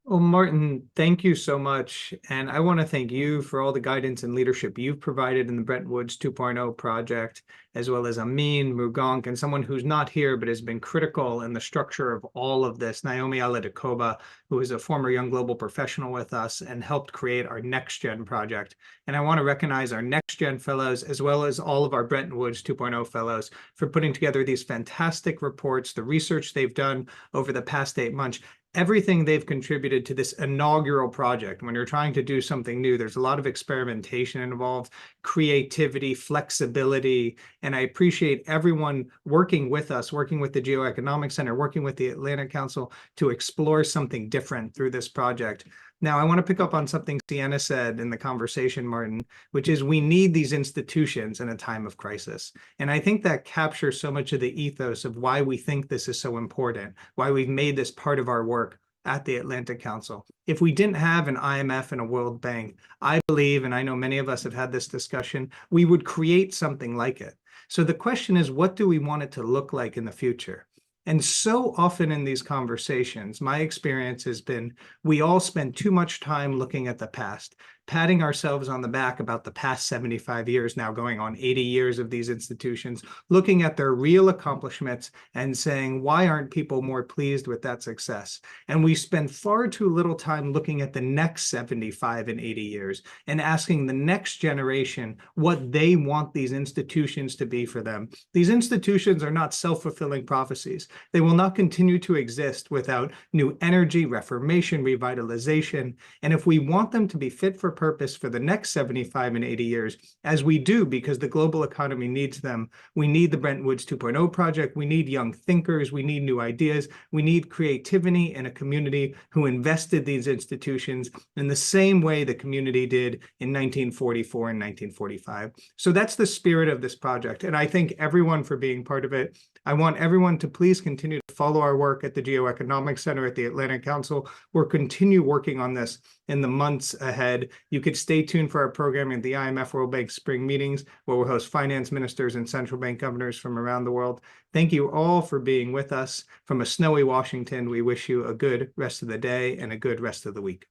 [SPEAKER 12] Well, Martin, thank you so much. And I want to thank you for all the guidance and leadership you've provided in the Bretton Woods 2.0 project, as well as Amin, Mugonk, and someone who's not here but has been critical in the structure of all of this, Naomi Aladakoba, who is a former Young Global professional with us and helped create our Next Gen project. And I want to recognize our Next Gen fellows, as well as all of our Bretton Woods 2.0 fellows, for putting together these fantastic reports, the research they've done over the past 8 months, everything they've contributed to this inaugural project. When you're trying to do something new, there's a lot of experimentation involved, creativity, flexibility, and I appreciate everyone working with us, working with the Geoeconomic Center, working with the Atlantic Council to explore something different through this project. Now, I want to pick up on something Sienna said in the conversation, Martin, which is we need these institutions in a time of crisis. And I think that captures so much of the ethos of why we think this is so important, why we've made this part of our work at the Atlantic Council. If we didn't have an IMF and a World Bank, I believe, and I know many of us have had this discussion, we would create something like it. So the question is, what do we want it to look like in the future? And so often in these conversations, my experience has been we all spend too much time looking at the past, patting ourselves on the back about the past 75 years, now going on 80 years of these institutions, looking at their real accomplishments and saying, why aren't people more pleased with that success? And we spend far too little time looking at the next 75 and 80 years and asking the next generation what they want these institutions to be for them. These institutions are not self-fulfilling prophecies. They will not continue to exist without new energy, reformation, revitalization. And if we want them to be fit for purpose for the next 75 and 80 years, as we do because the global economy needs them, we need the Bretton Woods 2.0 project, we need young thinkers, we need new ideas, we need creativity and a community who invested these institutions in the same way the community did in 1944 and 1945. So that's the spirit of this project. And I thank everyone for being part of it. I want everyone to please continue to follow our work at the Geoeconomic Center at the Atlantic Council. We'll continue working on this in the months ahead. You could stay tuned for our programming at the IMF World Bank spring meetings, where we'll host finance ministers and central bank governors from around the world. Thank you all for being with us. From a snowy Washington, we wish you a good rest of the day and a good rest of the week.